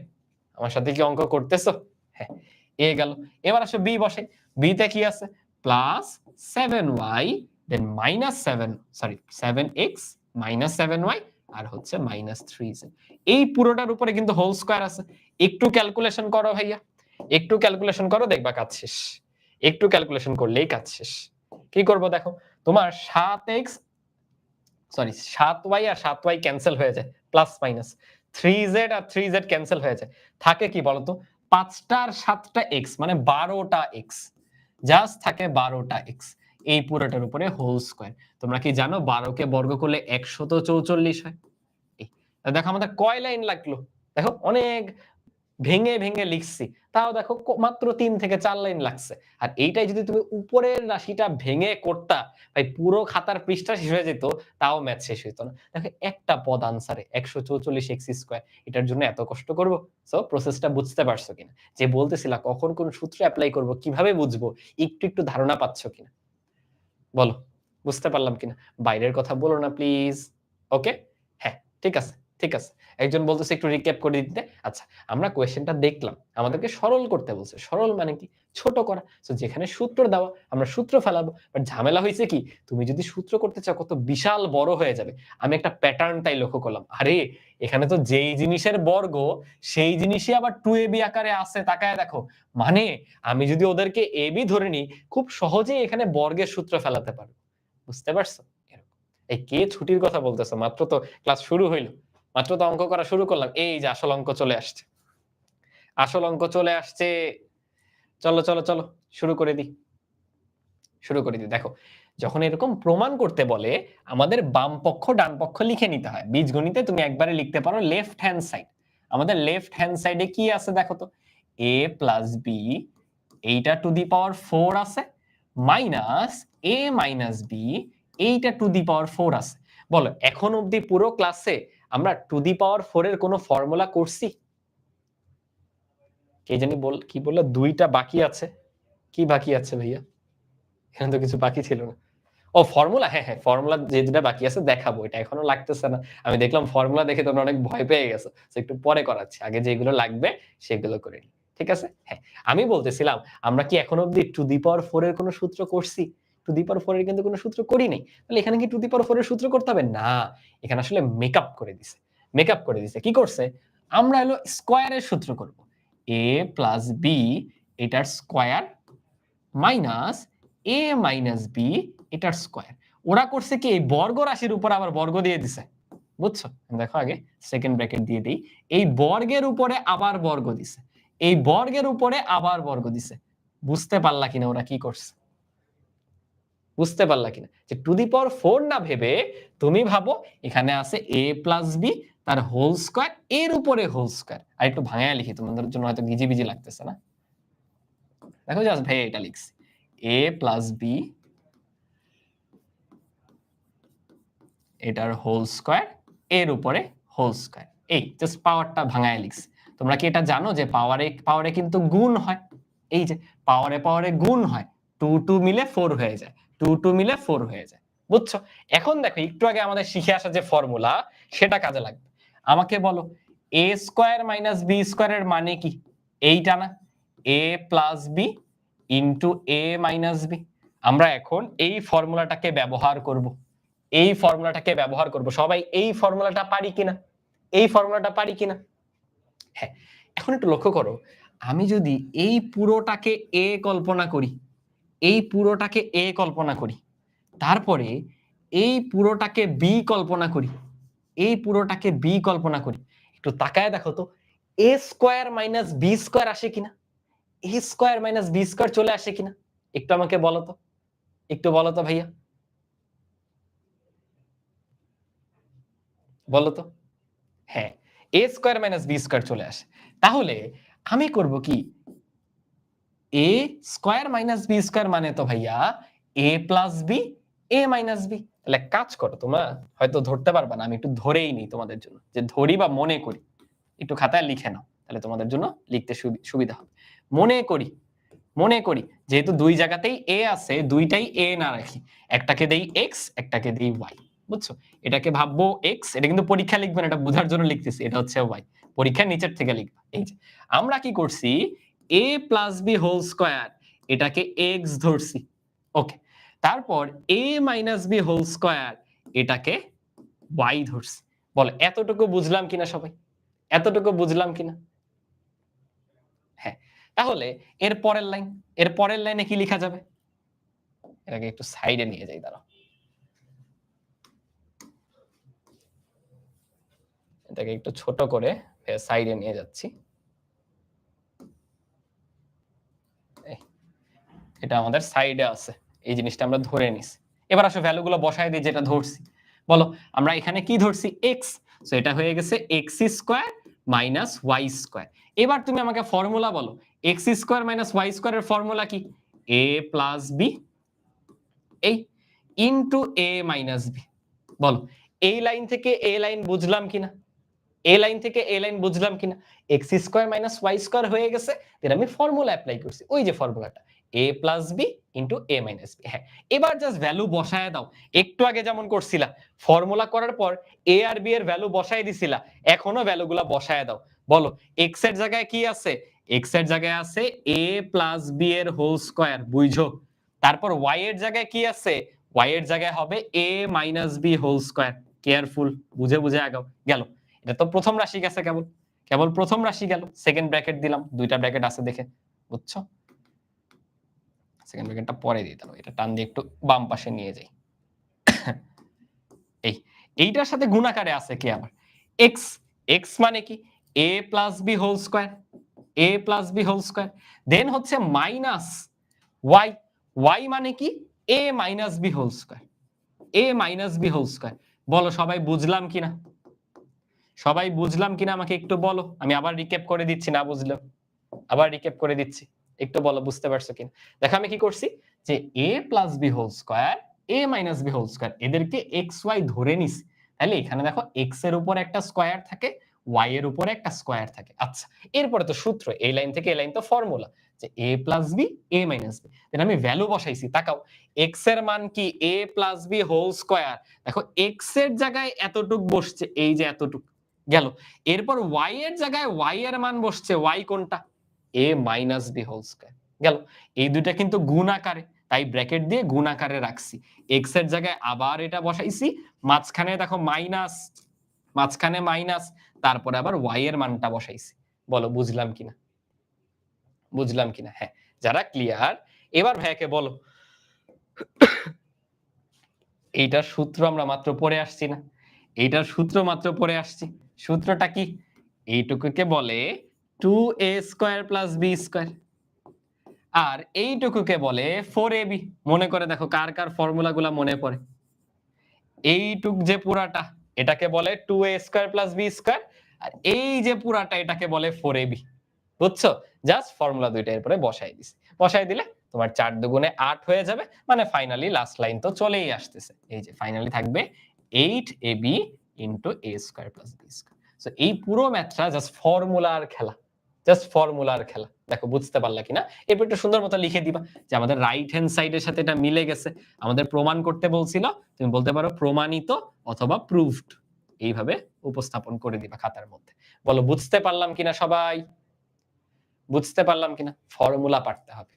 আমার সাথে কি অঙ্ক করতেছো? হ্যাঁ, a গেল। এবার আসো b বসাই। b তে কি আছে? Plus 7y than minus 7x minus 7y আর হচ্ছে মাইনাস 3z। এই পুরোটার উপরে কিন্তু হোল স্কয়ার আছে। একটু ক্যালকুলেশন করো ভাইয়া। একটু ক্যালকুলেশন করো দেখবা কাজ শেষ। একটু ক্যালকুলেশন করলেই কাজ শেষ। কি করব দেখো? তোমার 7y আর 7y ক্যানসেল হয়ে যায়। Plus minus. 3z আর 3z ক্যানসেল হয়ে যায়। থাকে কি বলতো? ৫ টা আর ৭ টা x মানে ১২ টা x। জাস্ট থাকে ১২ টা x। এই পুরোটার উপরে হোল স্কয়ার। তোমরা কি জানো ১২ কে বর্গ করলে ১৪৪ হয়? এই। দেখো আমাদের কয় লাইন লাগলো? দেখো অনেক ভেঙে লিখছি। তাও দেখো মাত্র ৩ থেকে ৪ লাইন লাগছে। আর এইটাই যদি তুমি উপরের রাশিটা ভেঙে করতা, ভাই পুরো খাতার পৃষ্ঠা শেষ হয়ে যেত, তাও ম্যাথ শেষ হইত না। দেখো একটা পদ আনসারে ১৪৪x²। এটার জন্য এত কষ্ট করব? সো প্রসেসটা বুঝতে পারছো কিনা? যে বলতেছিলা কখন কোন সূত্র এপ্লাই করব, কিভাবে বুঝবো? একটু ধারণা পাচ্ছ কিনা? বলো। বুঝতে পারলাম কিনা? বাইরের কথা বলো না প্লিজ। ওকে? হ্যাঁ, ঠিক আছে, ঠিক আছে। একজন বলতেছে একটু রিক্যাপ করে দিতে। আচ্ছা, আমরা কোয়েশ্চেনটা দেখলাম। আমাদেরকে সরল করতে বলছে। সরল মানে কি? ছোট করা। সো যেখানে সূত্র দেওয়া, আমরা সূত্র ফেলাবো। বাট ঝামেলা হইছে কি? তুমি যদি সূত্র করতে চাও কত বিশাল বড় হয়ে যাবে। আমি একটা প্যাটার্নটাই লক্ষ্য করলাম। আরে এখানে তো যেই জিনিসের বর্গ, সেই জিনিসই আবার 2ab আকারে আছে। তাকায় দেখো। মানে আমি যদি ওদেরকে ab ধরে নিই, খুব সহজেই এখানে বর্গের সূত্র ফেলাতে পারব। বুঝতে পারছো? এরকম। এই কে ছুটির কথা বলতেছে? মাত্র তো ক্লাস শুরু হইল। মাত্র তো অঙ্ক করা শুরু করলাম। এই যে আসল অঙ্ক চলে আসছে। আসল অঙ্ক চলে আসছে। চলো, চলো, চলো। শুরু করে দিই। শুরু করে দিই। দেখো, যখন এরকম প্রমাণ করতে বলে, আমাদের বাম পক্ষ ডান পক্ষ লিখে নিতে হয়। বীজগণিতে তুমি একবারে লিখতে পারো লেফট হ্যান্ড সাইড। আমাদের লেফট হ্যান্ড সাইডে কি আছে দেখো তো? a + b এইটা টু দি পাওয়ার 4 আছে মাইনাস a - b এইটা টু দি পাওয়ার 4 আছে। বলো এখন অবধি পুরো ক্লাসে আমরা টু দি পাওয়ার 4 এর কোনো ফর্মুলা করছি? কে জানি কি বললো? 2টা বাকি আছে। কি বাকি আছে ভাইয়া? এখানে তো কিছু বাকি ছিল না। ও ফর্মুলা? হ্যাঁ, হ্যাঁ, ফর্মুলা যে ২ টা বাকি আছে দেখাবো। এটা এখনো লাগতেছে না। আমি দেখলাম ফর্মুলা দেখে তোমরা অনেক ভয় পেয়ে গেছো। সো একটু পরে করাচ্ছি। আগে যেগুলো লাগবে সেগুলো করে নিই। ঠিক আছে? হ্যাঁ, আমি বলতেছিলাম আমরা কি এখনো অবধি টু দি পাওয়ার 4 এর কোন সূত্র করছি? টু দি পাওয়ার 4 এর কিন্তু কোন সূত্র করি নাই। তাহলে এখানে কি টু দি পাওয়ার 4 এর সূত্র করতে হবে? না। এখানে আসলে মেকআপ করে দিছে। মেকআপ করে দিছে। কি করছে? আমরা হলো স্কয়ারের সূত্র করব। a + b এটার স্কয়ার মাইনাস a - b এটার স্কয়ার। ওরা করছে কি এই বর্গ রাশির উপর আবার বর্গ দিয়ে দিছে। বুঝছো? দেখো আগে সেকেন্ড ব্র্যাকেট দিয়ে দেই। এই বর্গের উপরে আবার বর্গ দিছে। এই বর্গের উপরে আবার বর্গ দিছে। বুঝতে পারলা কিনা ওরা কি করছে? বুঝতে পারলা কিনা? যে টু দি পাওয়ার 4 না ভেবে তুমি ভাবো এখানে আছে a + b তার হোল স্কয়ার এর উপরে হোল স্কয়ার। আর একটু ভাঙায়া লিখি তোমাদের জন্য হয়তো গিজিবিজি লাগতেছে না? দেখো জাস্ট ভাই এটা লিখছি। a + b এটার হোল স্কয়ার এর উপরে হোল স্কয়ার। এই জাস্ট পাওয়ারটা ভাঙায় লিখছি। তোমরা কি এটা জানো যে পাওয়ারে কিন্তু গুণ হয়? এই যে পাওয়ারে গুণ হয়। 2 2 মিলে 4 হয়ে যায়। 2 2 মিলে 4 হয়ে যায়। বুঝছো? এখন দেখো একটু আগে আমাদের শিখে আসা যে ফর্মুলা সেটা কাজে লাগবে। আমাকে বলো a স্কয়ার - b স্কয়ার এর মানে কি? এইটা না? a + b a - b। আমরা এখন এই ফর্মুলাটাকে ব্যবহার করব। এই ফর্মুলাটাকে ব্যবহার করব। সবাই এই ফর্মুলাটা পারি কিনা? এই ফর্মুলাটা পারি কিনা? হ্যাঁ, এখন একটু লক্ষ্য করো। আমি যদি এই পুরোটাকে a কল্পনা করি, এই পুরোটাকে a কল্পনা করি, তারপরে এই পুরোটাকে b কল্পনা করি, এই পুরোটাকে b কল্পনা করি। একটু তাকায় দেখো তো a স্কয়ার - b স্কয়ার আসে কিনা? a স্কয়ার - b স্কয়ার চলে আসে কিনা? একটু আমাকে বলো তো। একটু বলো তো ভাইয়া। বলো তো। হ্যাঁ, a স্কয়ার - b স্কয়ার চলে আসে। তাহলে আমি করব কি? a স্কয়ার - b স্কয়ার মানে তো ভাইয়া a + b a - b। তাহলে এক কাজ করো তোমরা হয়তো ধরতে পারবা না। আমি একটু ধরেই নিই তোমাদের জন্য। যে ধরি বা মনে করি। একটু খাতায় লিখে নাও। তাহলে তোমাদের জন্য লিখতে সুবিধা হবে। মনে করি, মনে করি যেহেতু 2 জায়গাতেই a আছে, 2 টাই a না রাখি। একটাকে দেই x, একটাকে দেই y। বুঝছো? এটাকে ভাববো x, এটা কিন্তু পরীক্ষায় লিখবে না, এটা বোঝার জন্য লিখতেছি। এটা হচ্ছে y। পরীক্ষার নিচের থেকে লিখবা। এই যে আমরা কি করছি a + b হোল স্কয়ার এটাকে x ধরছি। ওকে। তারপর a - b হোল স্কয়ার এটাকে y ধরছি। বলো এতটুকু বুঝলাম কিনা সবাই? এতটুকু বুঝলাম কিনা? হ্যাঁ। তাহলে এর পরের লাইন, এর পরের লাইনে কি লিখা যাবে? এটাকে একটু সাইডে নিয়ে যাই দাঁড়াও। এটাকে একটু ছোট করে সাইডে নিয়ে যাচ্ছি। এটা আমাদের সাইডে আছে। এই জিনিসটা আমরা ধরে নিছি। এবার আসো ভ্যালু গুলো বসায় দিই যেটা ধরছি। বলো আমরা এখানে কি ধরছি? x। সো এটা হয়ে গেছে x square minus y square. এবার তুমি আমাকে ফর্মুলা বলো। x square minus y square এর ফর্মুলা কি? a প্লাস b এই ইনটু a মাইনাস b। বলো এই লাইন থেকে এই লাইন বুঝলাম কিনা? এই লাইন থেকে এই লাইন বুঝলাম কিনা? x square minus y square হয়ে গেছে। এর আমি ফর্মুলা এপ্লাই করছি। ওই যে ফর্মুলাটা a plus B into a minus B. হ্যাঁ, এবার জাস্ট ভ্যালু বসায় দাও। একটু আগে যেমন করছিলা, ফর্মুলা করার পর a আর b এর ভ্যালু বসায় দিছিলা, এখনো ভ্যালুগুলা বসায় দাও। বলো x এর জায়গায় কি আছে? x এর জায়গায় আছে a প্লাস b এর হোল স্কয়ার, বুঝছো? তারপর y এর জায়গায় কি আছে? y এর জায়গায় হবে a minus b whole square. Careful, বুঝে বুঝে আগাও। গেল, এটা তো প্রথম রাশি গেছে, কেবল কেবল প্রথম রাশি গেল। সেকেন্ড ব্র্যাকেট দিলাম, দুইটা ব্র্যাকেট আছে দেখে, বুঝছো? সেকেন্ড ব্র্যাকেটটা পরে দিতে হবে, এটা টান দিয়ে একটু বাম পাশে নিয়ে যাই। এইটার সাথে গুণাকারে আছে কি আবার x, x মানে কি a plus b whole square, a plus b whole square. Then হচ্ছে মাইনাস y, y মানে কি a minus b whole square, a minus b whole square. বলো সবাই বুঝলাম কিনা? সবাই বুঝলাম কিনা আমাকে একটু বলো। আমি আবার রিক্যাপ করে দিচ্ছি, না বুঝলাম আবার রিক্যাপ করে দিচ্ছি, একটু বলো বুঝতে পারছো কিনা। দেখো আমি কি করছি, যে a plus b whole square, a minus b whole square, এদেরকে x y ধরে নিছি। তাহলে এখানে দেখো x এর উপর একটা স্কয়ার থাকে, y এর উপরে একটা স্কয়ার থাকে। আচ্ছা, এরপরে তো সূত্র, এই লাইন থেকে এই লাইন তো ফর্মুলা, যে a plus b, a minus b। Then আমি ভ্যালু বসাইছি, তাকাও x এর মান কি a plus b whole square. দেখো x এর জায়গায় এতটুক বসছে, এই যে এতটুক গেল। এরপর y এর জায়গায় y এর মান বসছে, y কোনটা? a minus b whole square. গেল, এই দুইটা কিন্তু গুণ আকারে, তাই ব্র্যাকেট দিয়ে গুণ আকারে রাখছি। x এর জায়গায় আবার এটা বসাইছি, মাঝখানে দেখো মাইনাস, মাঝখানে মাইনাস, তারপরে আবার y এর মানটা বসাইছি। বলো বুঝলাম কিনা? বুঝলাম কিনা? হ্যাঁ, যারা ক্লিয়ার এবার ভাইয়াকে বলো। এইটার সূত্র আমরা মাত্র পড়ে আসছি না? এইটার সূত্র মাত্র পড়ে আসছি। সূত্রটা কি? এইটুকুকে বলে 2a square plus b square, আর এইটুকুকে বলে 4ab। মনে করে দেখো কার কার ফর্মুলা গুলা মনে পড়ে। এইটুক যে পুরাটা, এটাকে বলে 2a square plus b square, আর এই যে পুরাটা এটাকে বলে 4ab। বুঝছো? জাস্ট ফর্মুলা দুইটা এরপরে বসাই দিছি। বসাই দিলে তোমার 4 দুগুণে 8 হয়ে যাবে, মানে ফাইনালি লাস্ট লাইন তো চলেই আসতেছে। এই যে ফাইনালি থাকবে 8ab into a square plus b square. So এই পুরো ম্যাথটা জাস্ট ফর্মুলার খেলা, জাস্ট ফর্মুলার খেলা। দেখো বুঝতে পারলা কিনা? এরপর একটু সুন্দর মতো লিখে দিবা যে আমাদের রাইট হ্যান্ড সাইডের সাথে এটা মিলে গেছে। আমাদের প্রমাণ করতে বলছিল, তুমি বলতে পারো প্রমাণিত অথবা প্রুভড, এইভাবে উপস্থাপন করে দিবা খাতার মধ্যে। বলো বুঝতে পারলাম কিনা সবাই? বুঝতে পারলাম কিনা? ফর্মুলা পারতে হবে।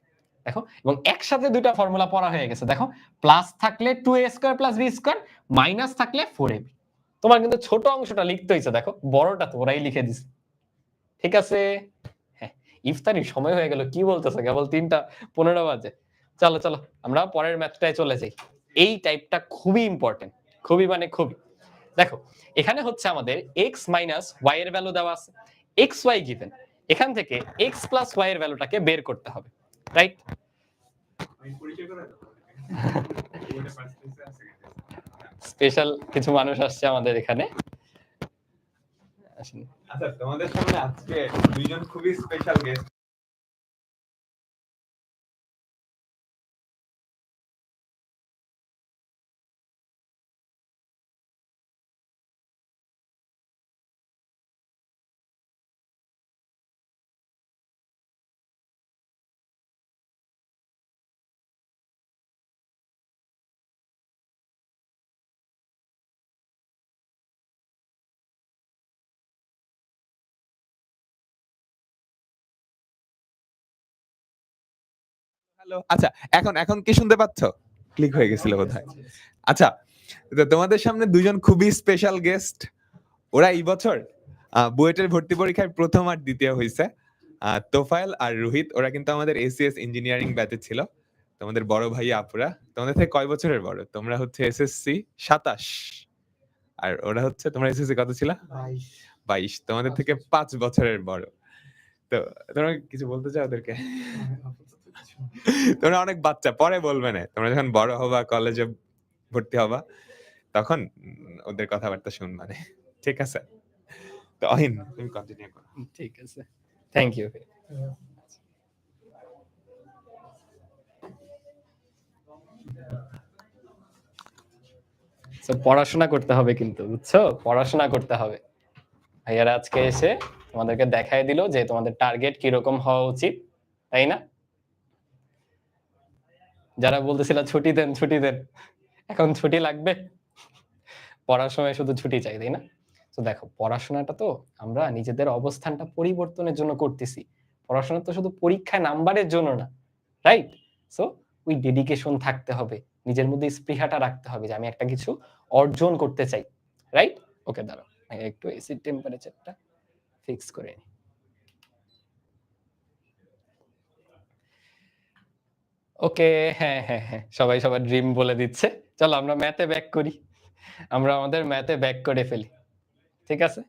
দেখো, এবং একসাথে দুইটা ফর্মুলা পড়া হয়ে গেছে। দেখো, প্লাস থাকলে 2a square plus b square, minus থাকলে 4ab। তোমার কিন্তু ছোট অংশটা লিখতে হইছে, দেখো বড়টা তো ওরাই লিখে দিছে। ঠিক আছে? হ্যাঁ, ইফতারির সময় হয়ে গেল, কি বলতেছো? কেবল 3:15 বাজে। চলো চলো আমরা পরের ম্যাথটায় চলে যাই। এই টাইপটা খুবই ইম্পর্টেন্ট, খুবই মানে খুবই। দেখো, এখানে হচ্ছে আমাদের x মাইনাস y এর ভ্যালু দেওয়া আছে, x y গিভেন। এখান থেকে x প্লাস y এর ভ্যালুটাকে বের করতে হবে, রাইট? স্পেশাল কিছু মানুষ আসছে আমাদের এখানে। আচ্ছা, তোমাদের সামনে আজকে দুইজন খুবই স্পেশাল গেস্ট। হ্যালো, আচ্ছা এখন এখন কি শুনতে পাচ্ছ? ক্লিক হয়ে গেছিল বোধহয়। আচ্ছা, তো তোমাদের সামনে দুজন খুবই স্পেশাল গেস্ট। ওরা এই বছর বুয়েটের ভর্তি পরীক্ষায় প্রথম আর দ্বিতীয় হয়েছে। তোফায়েল আর রোহিত, ওরা কিন্তু আমাদের এসিএস ইঞ্জিনিয়ারিং ব্যাচে ছিল। তোমাদের বড় ভাই আপুরা। তোমাদের থেকে কয় বছরের বড়? তোমরা হচ্ছে এসএসসি 27, আর ওরা হচ্ছে, তোমরা এসএসসি কত ছিল? 22। তোমাদের থেকে 5 বছরের বড়। তো তোমরা কিছু বলতে চাও ওদেরকে? তোমরা অনেক বাচ্চা, পরে বলবে না। তোমরা যখন বড় হবা, কলেজে ভর্তি হবা, তখন ওদের কথাবার্তা শুনবা না। ঠিক আছে? তো অহিন, তুমি কন্টিনিউ করো। ঠিক আছে, থ্যাংক ইউ। পড়াশোনা করতে হবে কিন্তু, বুঝছো? পড়াশোনা করতে হবে। ভাইয়ারা আজকে এসে তোমাদেরকে দেখায় দিল যে তোমাদের টার্গেট কিরকম হওয়া উচিত, তাই না? যারা বলতেছিল ছুটি দেন, এখন ছুটি লাগবে? পড়ার সময় শুধু ছুটি চাই, তাই না? তো দেখো, পড়াশোনাটা তো আমরা নিজেদের অবস্থানটা পরিবর্তনের জন্য করতেছি। পড়াশোনা তো শুধু পরীক্ষায় নাম্বারের জন্য না, রাইট? সো ওই ডেডিকেশন থাকতে হবে, নিজের মধ্যে স্পৃহাটা রাখতে হবে যে আমি একটা কিছু অর্জন করতে চাই, রাইট? ওকে, দাঁড়াও একটু এসি টেম্পারেচারটা ফিক্স করে নিই। ওকে, হ্যাঁ হ্যাঁ হ্যাঁ, সবাই সবার ড্রিম বলে দিচ্ছে। চলো আমরা ম্যাথে ব্যাক করি, আমরা আমাদের ম্যাথে ব্যাক করে ফেলি, ঠিক আছে?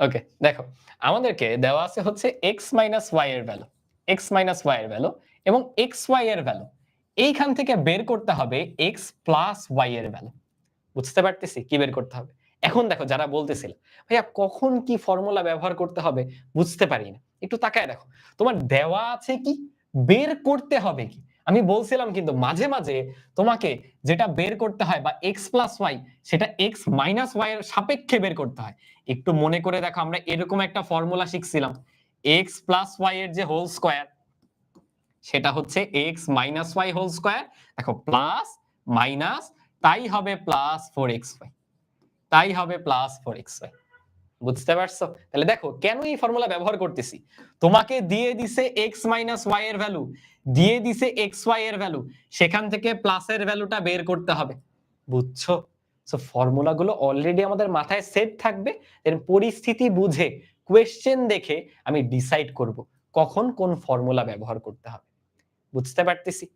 ওকে, দেখো আমাদেরকে দেওয়া আছে হচ্ছে x মাইনাস y এর ভ্যালু, x মাইনাস y এর ভ্যালু এবং xy এর ভ্যালু এইখান থেকে বের করতে হবে x প্লাস y এর ভ্যালু। বুঝতে পারতেছি কি বের করতে হবে? এখন দেখো, যারা বলতেছিল ভাইয়া কখন কি ফর্মুলা ব্যবহার করতে হবে বুঝতে পারি না, একটু তাকায় দেখো, তোমার দেওয়া আছে কি, বের করতে হবে কি। আমি বলছিলাম কিন্তু মাঝে মাঝে তোমাকে যেটা বের করতে হয় বা x প্লাস ওয়াই, সেটা x মাইনাস ওয়াই এর সাপেক্ষে বের করতে হয়। একটু মনে করে দেখো, আমরা এরকম একটা ফর্মুলা শিখছিলাম, x প্লাস ওয়াই এর যে হোল স্কয়ার, সেটা হচ্ছে x minus Y whole square. দেখো প্লাস মাইনাস, তাই হবে প্লাস 4xy, তাই হবে প্লাস 4xy। বুঝতে পারছো? তাহলে দেখো কেন এই ফর্মুলা ব্যবহার করতেছি, তোমাকে দিয়ে দিছে x মাইনাস ওয়াই এর ভ্যালু, দিয়ে দিছে xy এর ভ্যালু, সেখান থেকে প্লাসের ভ্যালুটা বের করতে হবে। বুঝছো? সো ফর্মুলাগুলো অলরেডি আমাদের মাথায় সেট থাকবে, এর পরিস্থিতি বুঝে কোশ্চেন দেখে আমি ডিসাইড করব কখন কোন ফর্মুলা ব্যবহার করতে হবে। বুঝতে পারতেছি?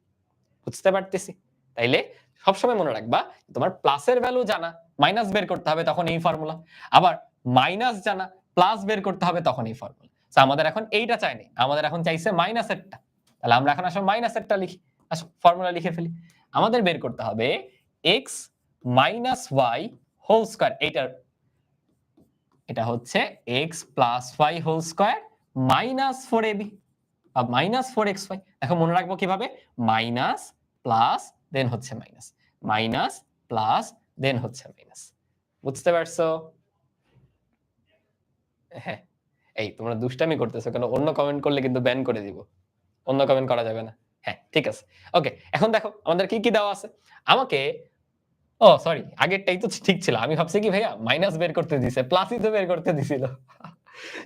বুঝতে পারতেছি? তাইলে সবসময় মনে রাখবা, তোমার প্লাসের ভ্যালু জানা, মাইনাস বের করতে হবে, তখন এই ফর্মুলা। আবার মাইনাস জানা, প্লাস বের করতে হবে, তখন এই ফর্মুলা। সো আমাদের এখন এইটা চাইনি, আমাদের এখন চাইছে মাইনাসেরটা। তাহলে আমরা এখন আসলে মাইনাসেরটা লিখি, আসো ফর্মুলা লিখে ফেলি। আমাদের বের করতে হবে x minus Y whole square, এটা হচ্ছে x plus Y whole square minus 4ab minus 4xy। দেখো মনে রাখবো কিভাবে, মাইনাস প্লাস দেন হচ্ছে মাইনাস, মাইনাস প্লাস দেন হচ্ছে মাইনাস। বুঝতে পারছো? হ্যাঁ, এই তোমরা দুষ্টামি করতেছো কেন? অন্য কমেন্ট করলে কিন্তু ব্যান করে দিব, অন্য কমেন্ট করা যাবে না। হ্যাঁ ঠিক আছে, ওকে। এখন দেখো আমাদের কি কি দেওয়া আছে, আমাকে ও সরি, আগেরটাই তো ঠিক ছিল, আমি ভাবছি কি ভাইয়া মাইনাস বের করতে দিছে, প্লাসই তো বের করতে দিছিল।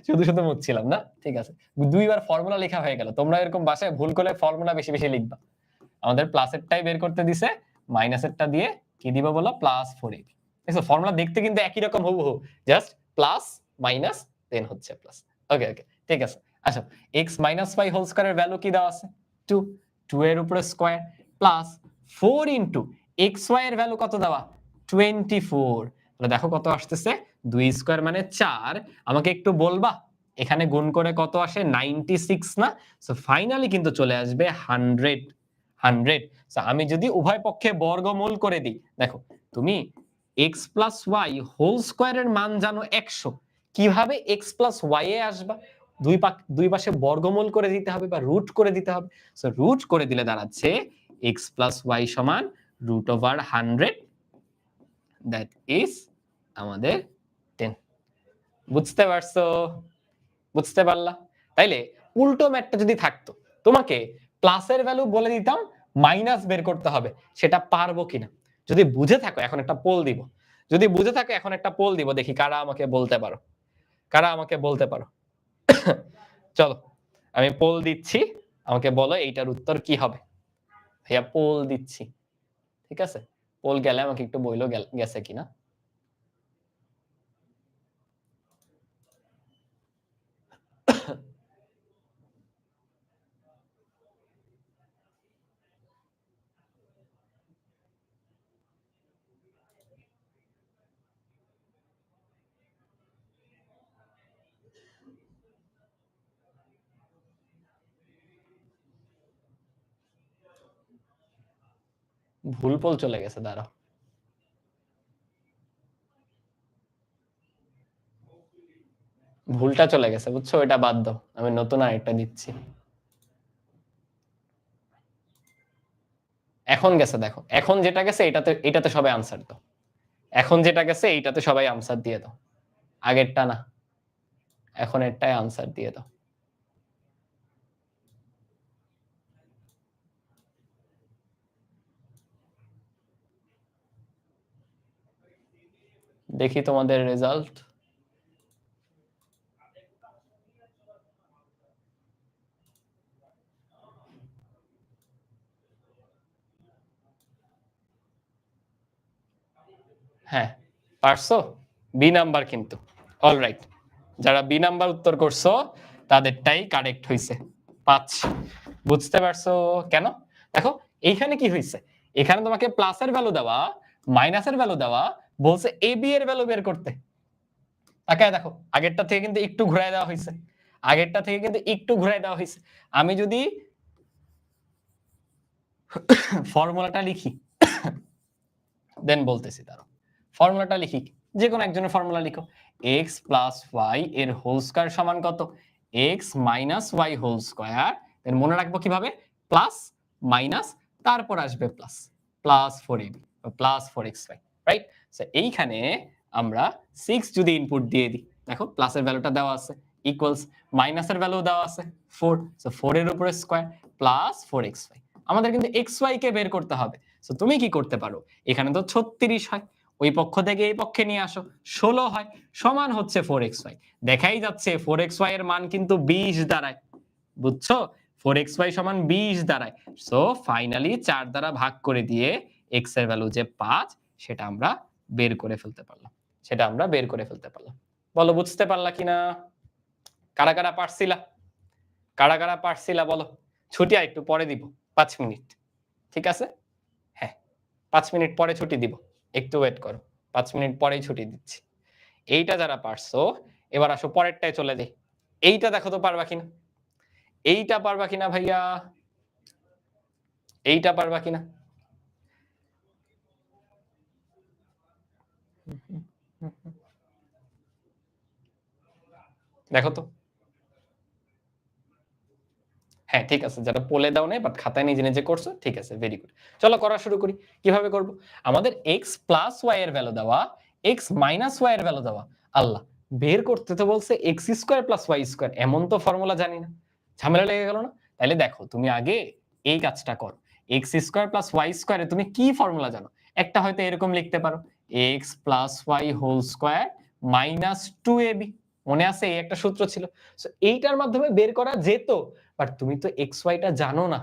শুধু শুধু মুছছিলাম না, ঠিক আছে। দুইবার ফর্মুলা লেখা হয়ে গেল, তোমরা এরকম বাসায় ভুল করলে ফর্মুলা বেশি বেশি লিখবা। আমাদের প্লাসেরটাই বের করতে দিছে, মাইনাসেরটা দিয়ে কি দিব বলো, প্লাস 4ab। দেখো ফর্মুলা দেখতে কিন্তু একই রকম হুবহু, জাস্ট প্লাস মাইনাস দেন হচ্ছে প্লাস। ওকে ওকে, ঠিক আছে। আচ্ছা, x মাইনাস y হোল স্কয়ারের ভ্যালু কি দেওয়া আছে, 2, 2 এর উপরে স্কয়ার প্লাস 4 ইনটু xy এর ভ্যালু কত দেওয়া, 24। তাহলে দেখো কত আসতেছে, 2 স্কয়ার মানে 4। আমাকে একটু বলবা এখানে গুণ করে কত আসে, 96 না? সো ফাইনালি কিন্তু চলে আসবে 100। আমি যদি উভয় পক্ষে বর্গমূল করে দিই, দেখো তুমি x প্লাস ওয়াই হোল স্কয়ারের মান জানো 100, কিভাবে x প্লাস ওয়াই এ আসবা, দুই পাশে বর্গমূল করে দিতে হবে বা রুট করে দিতে হবে। সো রুট করে দিলে দাঁড়াচ্ছে x প্লাস ওয়াই সমান রুট ওভার 100, দ্যাট ইজ আমাদের 10। বুঝতে পারছো? বুঝতে পারলা? তাইলে উল্টো ম্যাথটা যদি থাকতো, তোমাকে প্লাসের ভ্যালু বলে দিতাম, মাইনাস বের করতে হবে, সেটা পারবো কিনা। যদি বুঝে থাকো এখন একটা পোল দিব, যদি বুঝে থাকো এখন একটা পোল দিব, দেখি কারা আমাকে বলতে পারো, কারা আমাকে বলতে পারো। চলো আমি পোল দিচ্ছি, আমাকে বলো এইটার উত্তর কি হবে। ভাইয়া পোল দিচ্ছি, ঠিক আছে? পোল গেলে আমাকে একটু বইলো গেছে কিনা। ভুল পোল চলে গেছে, দাঁড়াও। ভুলটা চলে গেছে, বুঝছো? ওইটা বাদ দাও, আমি নতুন আরেকটা দিচ্ছি। এখন গেছে, দেখো এখন যেটা গেছে এটাতে সবাই আনসার দাও, এখন যেটা গেছে এইটাতে সবাই আনসার দিয়ে দাও, আগেরটা না, এখন এরটাই আনসার দিয়ে দাও। দেখি তোমাদের রেজাল্ট। হ্যাঁ, পারছো? বি নাম্বার কিন্তু। অলরাইট, যারা বি নাম্বার উত্তর করছো তাদেরটাই কারেক্ট হয়েছে 5। বুঝতে পারছো কেন? দেখো এইখানে কি হয়েছে, এখানে তোমাকে প্লাসের ভ্যালু দেওয়া, মাইনাসের ভ্যালু দেওয়া, বলছে এ বি এর ভ্যালু বের করতে। তাকায় দেখো, আগেরটা থেকে কিন্তু একটু ঘুরায় দেওয়া হয়েছে, আগেরটা থেকে কিন্তু একটু ঘুরায় দেওয়া হয়েছে। আমি যদি ফর্মুলাটা লিখি দেন বলতেছি, তারও ফর্মুলাটা লিখি, যে কোনো একজনের ফর্মুলা লিখো। x প্লাস ওয়াই এর হোল স্কয়ার সমান কত? x minus Y whole square. এর মনে রাখবো কিভাবে? প্লাস মাইনাস তারপর আসবে plus, plus 4ab plus 4xy, right? So এইখানে আমরা 6 যদি ইনপুট দিয়ে দিই, দেখো প্লাসের ভ্যালুটা দেওয়া আছে, ইকুয়ালস মাইনাসের ভ্যালু দেওয়া আছে 4, সো 4 এর উপরে স্কয়ার প্লাস 4xy। আমাদের কিন্তু xy কে বের করতে হবে। সো তুমি কি করতে পারো, এখানে তো 36 হয়, ওই পক্ষ থেকে এই পক্ষে নিয়ে আসো, 16 হয়, সমান হচ্ছে 4xy। দেখাই যাচ্ছে 4xy এর মান কিন্তু 20 দাঁড়ায়, বুঝছো? 4xy সমান 20 দাঁড়ায়। সো ফাইনালি 4 দ্বারা ভাগ করে দিয়ে x এর ভ্যালু যে 5 সেটা আমরা বের করে ফেলতে পারলাম, সেটা আমরা বের করে ফেলতে পারলাম। বলো বুঝতে পারলা কিনা? কারা কারা পারছিলা, কারা কারা পারছিলা বলো। ছুটি আর একটু পরে দিব, 5 মিনিট, ঠিক আছে? হ্যাঁ, 5 মিনিট পরে ছুটি দিব, একটু ওয়েট করো, 5 মিনিট পরেই ছুটি দিচ্ছি। এইটা যারা পারছো এবার আসো পরেরটায় চলে যাই। এইটা দেখো তো পারবা কিনা, এইটা পারবা কিনা ভাইয়া, এইটা পারবা কিনা? দেখো তো। হ্যাঁ ঠিক আছে, যারা পোলে দাও নাই বাট খাতায় নিজে নিজে করছো, ঠিক আছে, ভেরি গুড। চলো করা শুরু করি। কিভাবে করব? আমাদের x প্লাস ওয়াই এর ভ্যালু দেওয়া, x মাইনাস ওয়াই এর ভ্যালু দেওয়া। আল্লাহ, বের করতে তো বলছে x square plus Y square, এমন তো ফর্মুলা জানি না, ঝামেলা লেগে গেল না? তাহলে দেখো তুমি আগে এই কাজটা করো, x স্কয়ার প্লাস ওয়াই স্কয়ারে তুমি কি ফর্মুলা জানো? একটা হয়তো এরকম লিখতে পারো, x plus Y whole square minus 2ab, মনে আছে এই একটা সূত্র ছিল। সো এইটার মাধ্যমে বের করা যেত, বাট তুমি তো xy টা জানো না,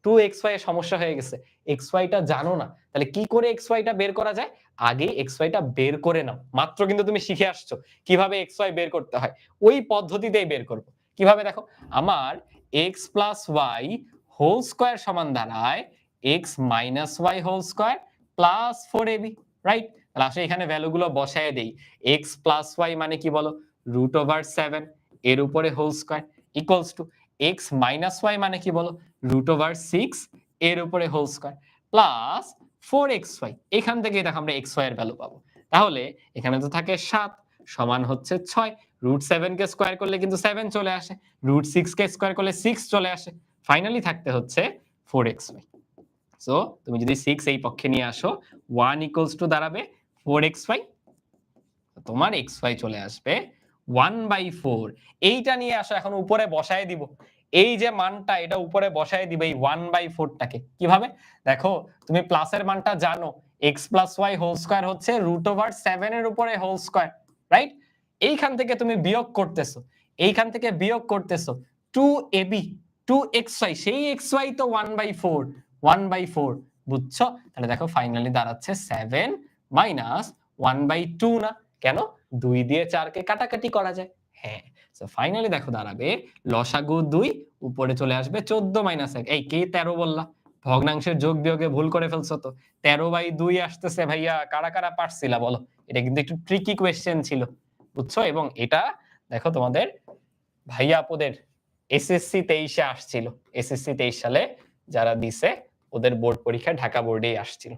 2xy এর সমস্যা হয়ে গেছে, xy টা জানো না, তাহলে কি করে xy টা বের করা যায়? আগে xy টা বের করে নাও, মাত্র কিন্তু তুমি শিখে আসছো কিভাবে xy বের করতে হয়, ওই পদ্ধতিতেই বের করব। কিভাবে দেখো, আমার x plus Y whole square সমান দাঁড়ায় x minus Y whole square plus 4ab, right? তাহলে আসলে এখানে ভ্যালুগুলো বসায় দেই। x প্লাস ওয়াই মানে কি বলো? √7 এর উপরে whole square equals to x minus Y মানে কি বলো? √6 এর উপরে হোল স্কয়ার প্লাস 4xy। এখান থেকে দেখো আমরা xy এর ভ্যালু পাবো। তাহলে এখানে তো থাকে 7 সমান হচ্ছে 6, √7 কে স্কয়ার করলে কিন্তু 7 চলে আসে, √6 কে স্কয়ার করলে 6 চলে আসে, ফাইনালি থাকতে হচ্ছে 4xy। সো তুমি যদি 6 এই পক্ষে নিয়ে আসো, 1 ইকুয়ালস টু দাঁড়াবে 4xy, তোমার xy চলে আসবে 1/4। এইটা নিয়ে আসো, এখন উপরে বসায় দিব, এই যে মানটা এটা উপরে বসায় দিবে এই 1/4 টাকে। কিভাবে? দেখো তুমি প্লাসের মানটা জানো, x plus Y whole square হচ্ছে √7 এর উপরে হোল স্কয়ার, রাইট? এইখান থেকে তুমি বিয়োগ করতেছো, এইখান থেকে বিয়োগ করতেছো 2ab 2xy, সেই xy তো 1/4, 1/4, বুঝছো? তাহলে দেখো ফাইনালি দাঁড়াচ্ছে 7 মাইনাস 1/2 না, কেন? 2 দিয়ে 4 কে কাটাকাটি করা যায়, হ্যাঁ। সো ফাইনালি দেখো দাঁড়াবে লসাগু 2, উপরে চলে আসবে 14 মাইনাস 1। এই কে 13 বললা? ভগ্নাংশের যোগ বিয়োগে ভুল করে ফেলছো তো, 13/2 আসতেছে ভাইয়া। কারা কারা পারছিলা বলো? এটা কিন্তু একটু ট্রিকি কোয়েশ্চেন ছিল, বুঝছো? এবং এটা দেখো তোমাদের ভাইয়া আপুদের এসএসসি 23-এ আসছিল, এসএসসি 23 সালে যারা দিছে ওদের বোর্ড পরীক্ষা ঢাকা বোর্ডেই আসছিল।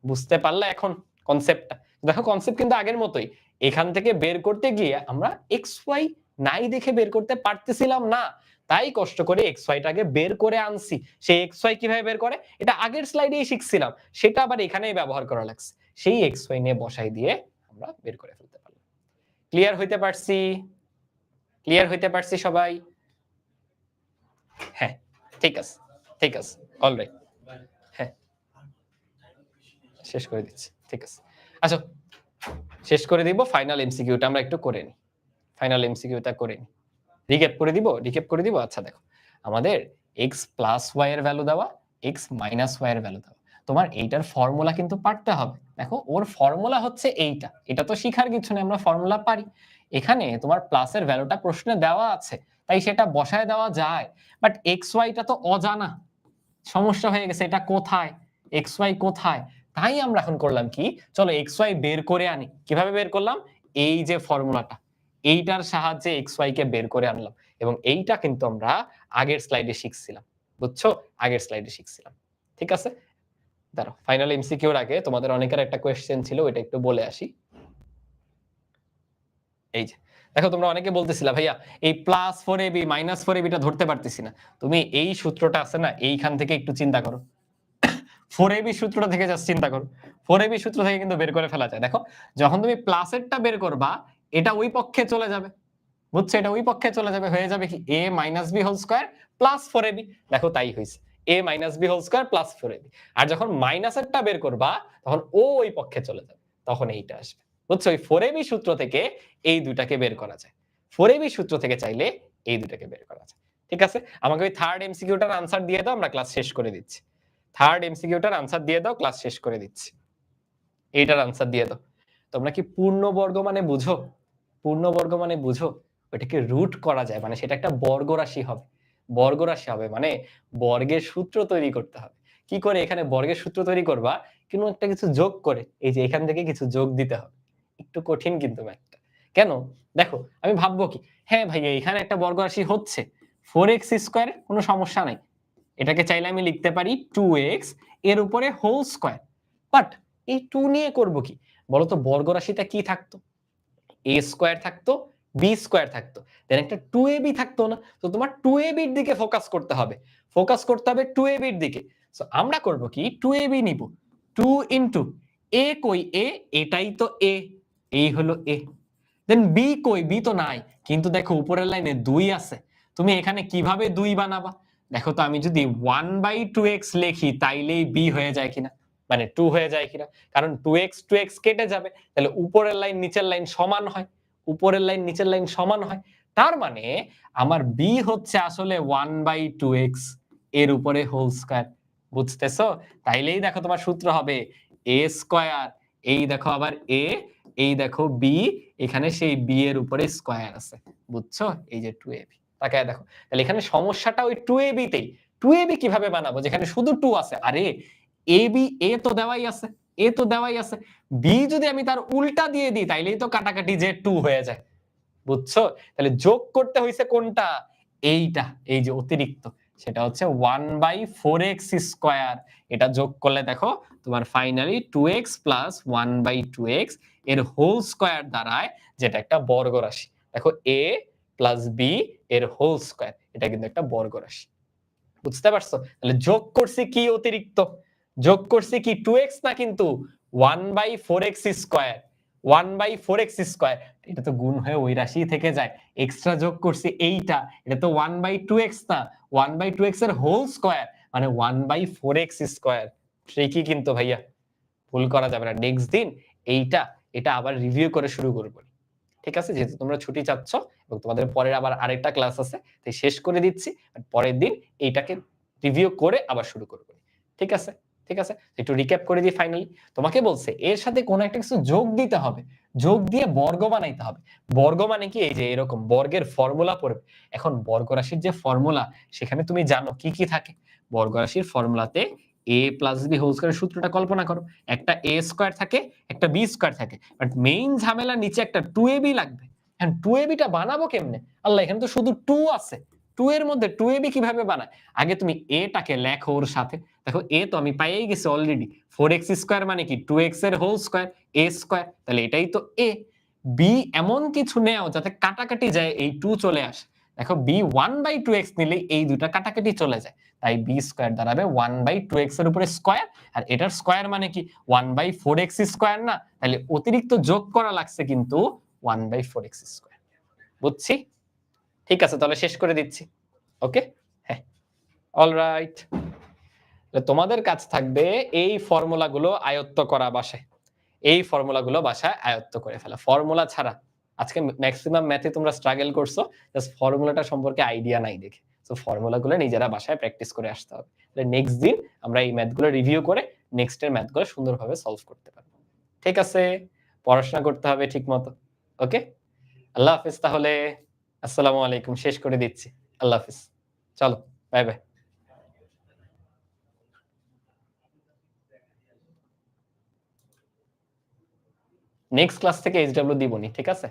বুঝতে পারলে এখন কনসেপ্টটা? দেখো কনসেপ্ট কিন্তু আগের মতোই, এখান থেকে বের করতে গিয়ে আমরা xy নাই দেখে বের করতে পারতেছিলাম না, তাই কষ্ট করে xy টাকে বের করে আনছি। সেই xy কিভাবে বের করে এটা আগের স্লাইডেই শিখছিলাম, সেটা আবার এখানেই ব্যবহার করা লাগছে, সেই xy নিয়ে বসাই দিয়ে আমরা বের করে ফেলতে পারলাম। ক্লিয়ার হইতে পারছি? ক্লিয়ার হইতে পারছি সবাই? হ্যাঁ ঠিক আছে, ঠিক আছে, অলরাইট, হ্যাঁ শেষ করে দিচ্ছি, ঠিক আছে। আচ্ছা শেষ করে দিব, ফাইনাল এমসিকিউটা আমরা একটু করে নিই। ফাইনাল এমসিকিউটা করে নিই। রিক্যাপ করে দিব। আচ্ছা দেখো, আমাদের x প্লাস y এর ভ্যালু দেওয়া, x মাইনাস y এর ভ্যালু দেওয়া। তোমার এইটার ফর্মুলা কিন্তু পারতে হবে। দেখো ওর ফর্মুলা হচ্ছে এইটা, এটা তো শিখার কিছু নেই, আমরা ফর্মুলা পারি। এখানে তোমার প্লাসের ভ্যালুটা প্রশ্নে দেওয়া আছে, তাই সেটা বসায় দেওয়া যায়। বাট এক্স ওয়াইটা তো অজানা, সমস্যা হয়ে গেছে, এটা কোথায়, এক্স ওয়াই কোথায়? তাই আমরা এখন করলাম কি, চলো এক্স ওয়াই বের করে আনি। কিভাবে বের করলাম? এই যে ফর্মুলাটা, এইটার সাহায্যে এক্স ওয়াই কে বের করে আনলাম। এবং এইটা কিন্তু আমরা আগের স্লাইডে শিখছিলাম, বুঝছো? আগের স্লাইডে শিখছিলাম। ঠিক আছে, দাঁড়াও, ফাইনাল এমসিকিউর আগে তোমাদের অনেকের একটা কোয়েশ্চেন ছিল, ওইটা একটু বলে আসি। এই যে দেখো, তোমরা অনেকে বলতেছিলা ভাইয়া এই প্লাস 4ab মাইনাস 4ab টা ধরতে পারতেছি না। তুমি এই সূত্রটা আছে না, এইখান থেকে একটু চিন্তা করো। 4ab সূত্রটা থেকে জাস্ট চিন্তা করো, 4ab সূত্র থেকে কিন্তু বের করে ফেলা যায়। দেখো যখন তুমি প্লাসেরটা বের করবা, এটা ওই পক্ষে চলে যাবে, বুঝছো? এটা ওই পক্ষে চলে যাবে, হয়ে যাবে কি a minus b whole square plus 4ab। দেখো তাই হইছে, a minus b whole square plus 4ab। আর যখন মাইনাসেরটা বের করবা, তখন ও ওই পক্ষে চলে যাবে, তখন এইটা আসবে, বুঝছো? ওই 4ab সূত্র থেকে এই দুটাকে বের করা যায়, 4ab সূত্র থেকে চাইলে এই দুটাকে বের করা যায়। ঠিক আছে, আমাকে ওই থার্ড এমসিকিউটার আনসার দিয়ে দাও, আমরা ক্লাস শেষ করে দিচ্ছি। থার্ড এমসিকিউটার আনসার দিয়ে দাও, ক্লাস শেষ করে দিচ্ছি। এইটার আনসার দিয়ে দাও। তোমরা কি পূর্ণবর্গ মানে বুঝো? পূর্ণবর্গ মানে বুঝো? ওটাকে রুট করা যায়, মানে সেটা একটা বর্গ রাশি হবে। বর্গ রাশি হবে মানে বর্গের সূত্র তৈরি করতে হবে। কি করে এখানে বর্গের সূত্র তৈরি করবা? কোনো একটা কিছু যোগ করে, এই যে এখান থেকে কিছু যোগ দিতে হবে। একটু কঠিন কিন্তু ম্যাথটা। কেন? দেখো আমি ভাববো কি, হ্যাঁ ভাইয়া এখানে একটা বর্গ রাশি হচ্ছে 4x স্কয়ার, কোনো সমস্যা নাই। এটাকে চাইলে আমি লিখতে পারি 2x এর উপরে হোল স্কয়ার। বাট এই 2 নিয়ে করব কি বলতো? বর্গ রাশিটা কি থাকতো? a স্কয়ার থাকতো, b স্কয়ার থাকতো, দেন একটা 2ab থাকতো না? তো তোমার 2ab এর দিকে ফোকাস করতে হবে, 2ab এর দিকে। সো আমরা করব কি, 2ab নিব, 2 ইনটু a কই a, এটাই তো a, এই হলো a। দেন b কই, b তো নাই, কিন্তু দেখো উপরের লাইনে 2 আছে। তুমি এখানে কিভাবে 2 বানাবা? দেখো তো, আমি যদি 1/2x লিখি তাইলেই b হয়ে যায় কিনা, মানে 2 হয়ে যায় কিনা? কারণ 2x কেটে যাবে, তাহলে উপরের লাইন নিচের লাইন সমান হয়, উপরের লাইন নিচের লাইন সমান হয়। তার মানে আমার b হচ্ছে আসলে 1/2x এর উপরে হোল স্কয়ার, বুঝতেছো? তাইলেই দেখো তোমার সূত্র হবে a স্কয়ার, এই দেখো আবার a, এই দেখো b, এখানে সেই b এর উপরে স্কয়ার আছে, বুঝছো? এই যে 2ab, তাকায় দেখো। তাহলে এখানে সমস্যাটা ওই 2ab তেই। 2ab কিভাবে বানাবো যেখানে শুধু 2 আছে? আরে ab, a তো দেওয়াই আছে, a তো দেওয়াই আছে। b যদি আমি তার উল্টা দিয়ে দিই তাইলেই তো কাটাকাটি যে 2 হয়ে যায়, বুঝছো? তাহলে যোগ করতে হইছে কোনটা? এইটা, এই যে অতিরিক্ত, সেটা হচ্ছে 1/4x স্কয়ার। এটা যোগ করলে দেখো তোমার ফাইনালি 2x প্লাস 1/2x এর হোল স্কয়ার দাঁড়ায়, যেটা একটা বর্গ রাশি। দেখো a প্লাস b এর হোল স্কয়ার, এটা কিন্তু একটা বর্গ রাশি, বুঝতে পারছো? তাহলে যোগ করছি কি অতিরিক্ত? যোগ করছি কি 2x না, কিন্তু 1/4x স্কয়ার, 1/4x স্কয়ার। এটা তো গুণ হয়ে ওই রাশি থেকে যায়, এক্সট্রা যোগ করছি এইটা, এটা তো 1/2x না, 1/2x এর হোল স্কয়ার, মানে 1/4x স্কয়ার। ঠিকই কিন্তু ভাইয়া, ভুল করা যাবে না। নেক্সট দিন এটা আবার রিভিউ করে শুরু করব, ঠিক আছে? যেহেতু তোমরা ছুটি চাচ্ছ এবং তোমাদের পরের আবার আরেকটা ক্লাস আছে, তাই শেষ করে দিচ্ছি, পরের দিন এইটাকে রিভিউ করে আবার শুরু করব, ঠিক আছে? ঠিক আছে, একটু রিক্যাপ করে দিই। ফাইনালি তোমাকে বলছে এর সাথে কোন একটা কিছু যোগ দিতে হবে, যোগ দিয়ে বর্গ বানাইতে হবে। বর্গ মানে কি? এই যে এরকম বর্গের ফর্মুলা পড়বে। এখন বর্গ রাশির যে ফর্মুলা, সেখানে তুমি জানো কি কি থাকে? বর্গ রাশির ফর্মুলাতে a প্লাস b হোল স্কয়ারের সূত্রটা কল্পনা করো। একটা a স্কয়ার থাকে, একটা b স্কয়ার থাকে, বাট মেইন ঝামেলা নিচে একটা 2ab লাগবে। এখন 2ab টা বানাবো কেমনে? আল্লাহ, এখানে তো শুধু 2 আছে, 2 এর মধ্যে 2ab কিভাবে বানায়? আগে তুমি a টাকে লেখো ওর সাথে। দেখো a তো আমি পাইয়েই গেছি অলরেডি, 4x স্কয়ার মানে কি 2x এর হোল স্কয়ার, a স্কয়ার, তাহলে এটাই তো a। b এমন কিছু নেও যাতে কাটাকাটি যায়, এই 2 চলে আসে। দেখো b 1/2x নিলে এই দুটো কাটাকাটি চলে যায়, তাই b স্কয়ার দাঁড়াবে 1/2x এর উপরে স্কয়ার, আর এটার স্কয়ার মানে কি 1/4x স্কয়ার না? তাহলে অতিরিক্ত যোগ করা লাগছে কিন্তু 1/4x স্কয়ার, বুঝছি? ঠিক আছে, তাহলে শেষ করে দিচ্ছি। ওকে, হ্যাঁ, অলরাইট। তোমাদের কাজ থাকবে এই ফর্মুলাগুলো আয়ত্ত করা বাসায়, এই ফর্মুলাগুলো বাসায় আয়ত্ত করে ফেলা। ফর্মুলা ছাড়া আজকে ম্যাক্সিমাম ম্যাথে তোমরা স্ট্রাগল করছো, জাস্ট ফর্মুলাটা সম্পর্কে আইডিয়া নাই দেখে। সো ফর্মুলাগুলো নিজেরা বাসায় প্র্যাকটিস করে আসতে হবে। তাহলে নেক্সট দিন আমরা এই ম্যাথগুলো রিভিউ করে নেক্সট এর ম্যাথগুলো সুন্দরভাবে সলভ করতে পারবো। ঠিক আছে, পড়াশোনা করতে হবে ঠিক মতো। ওকে, আল্লাহ হাফিজ। তাহলে আসসালামু আলাইকুম, শেষ করে দিচ্ছি। আল্লাহ হাফিজ, চলো বাই বাই। নেক্সট ক্লাস থেকে এইচডব্লিউ দিবনি, ঠিক আছে?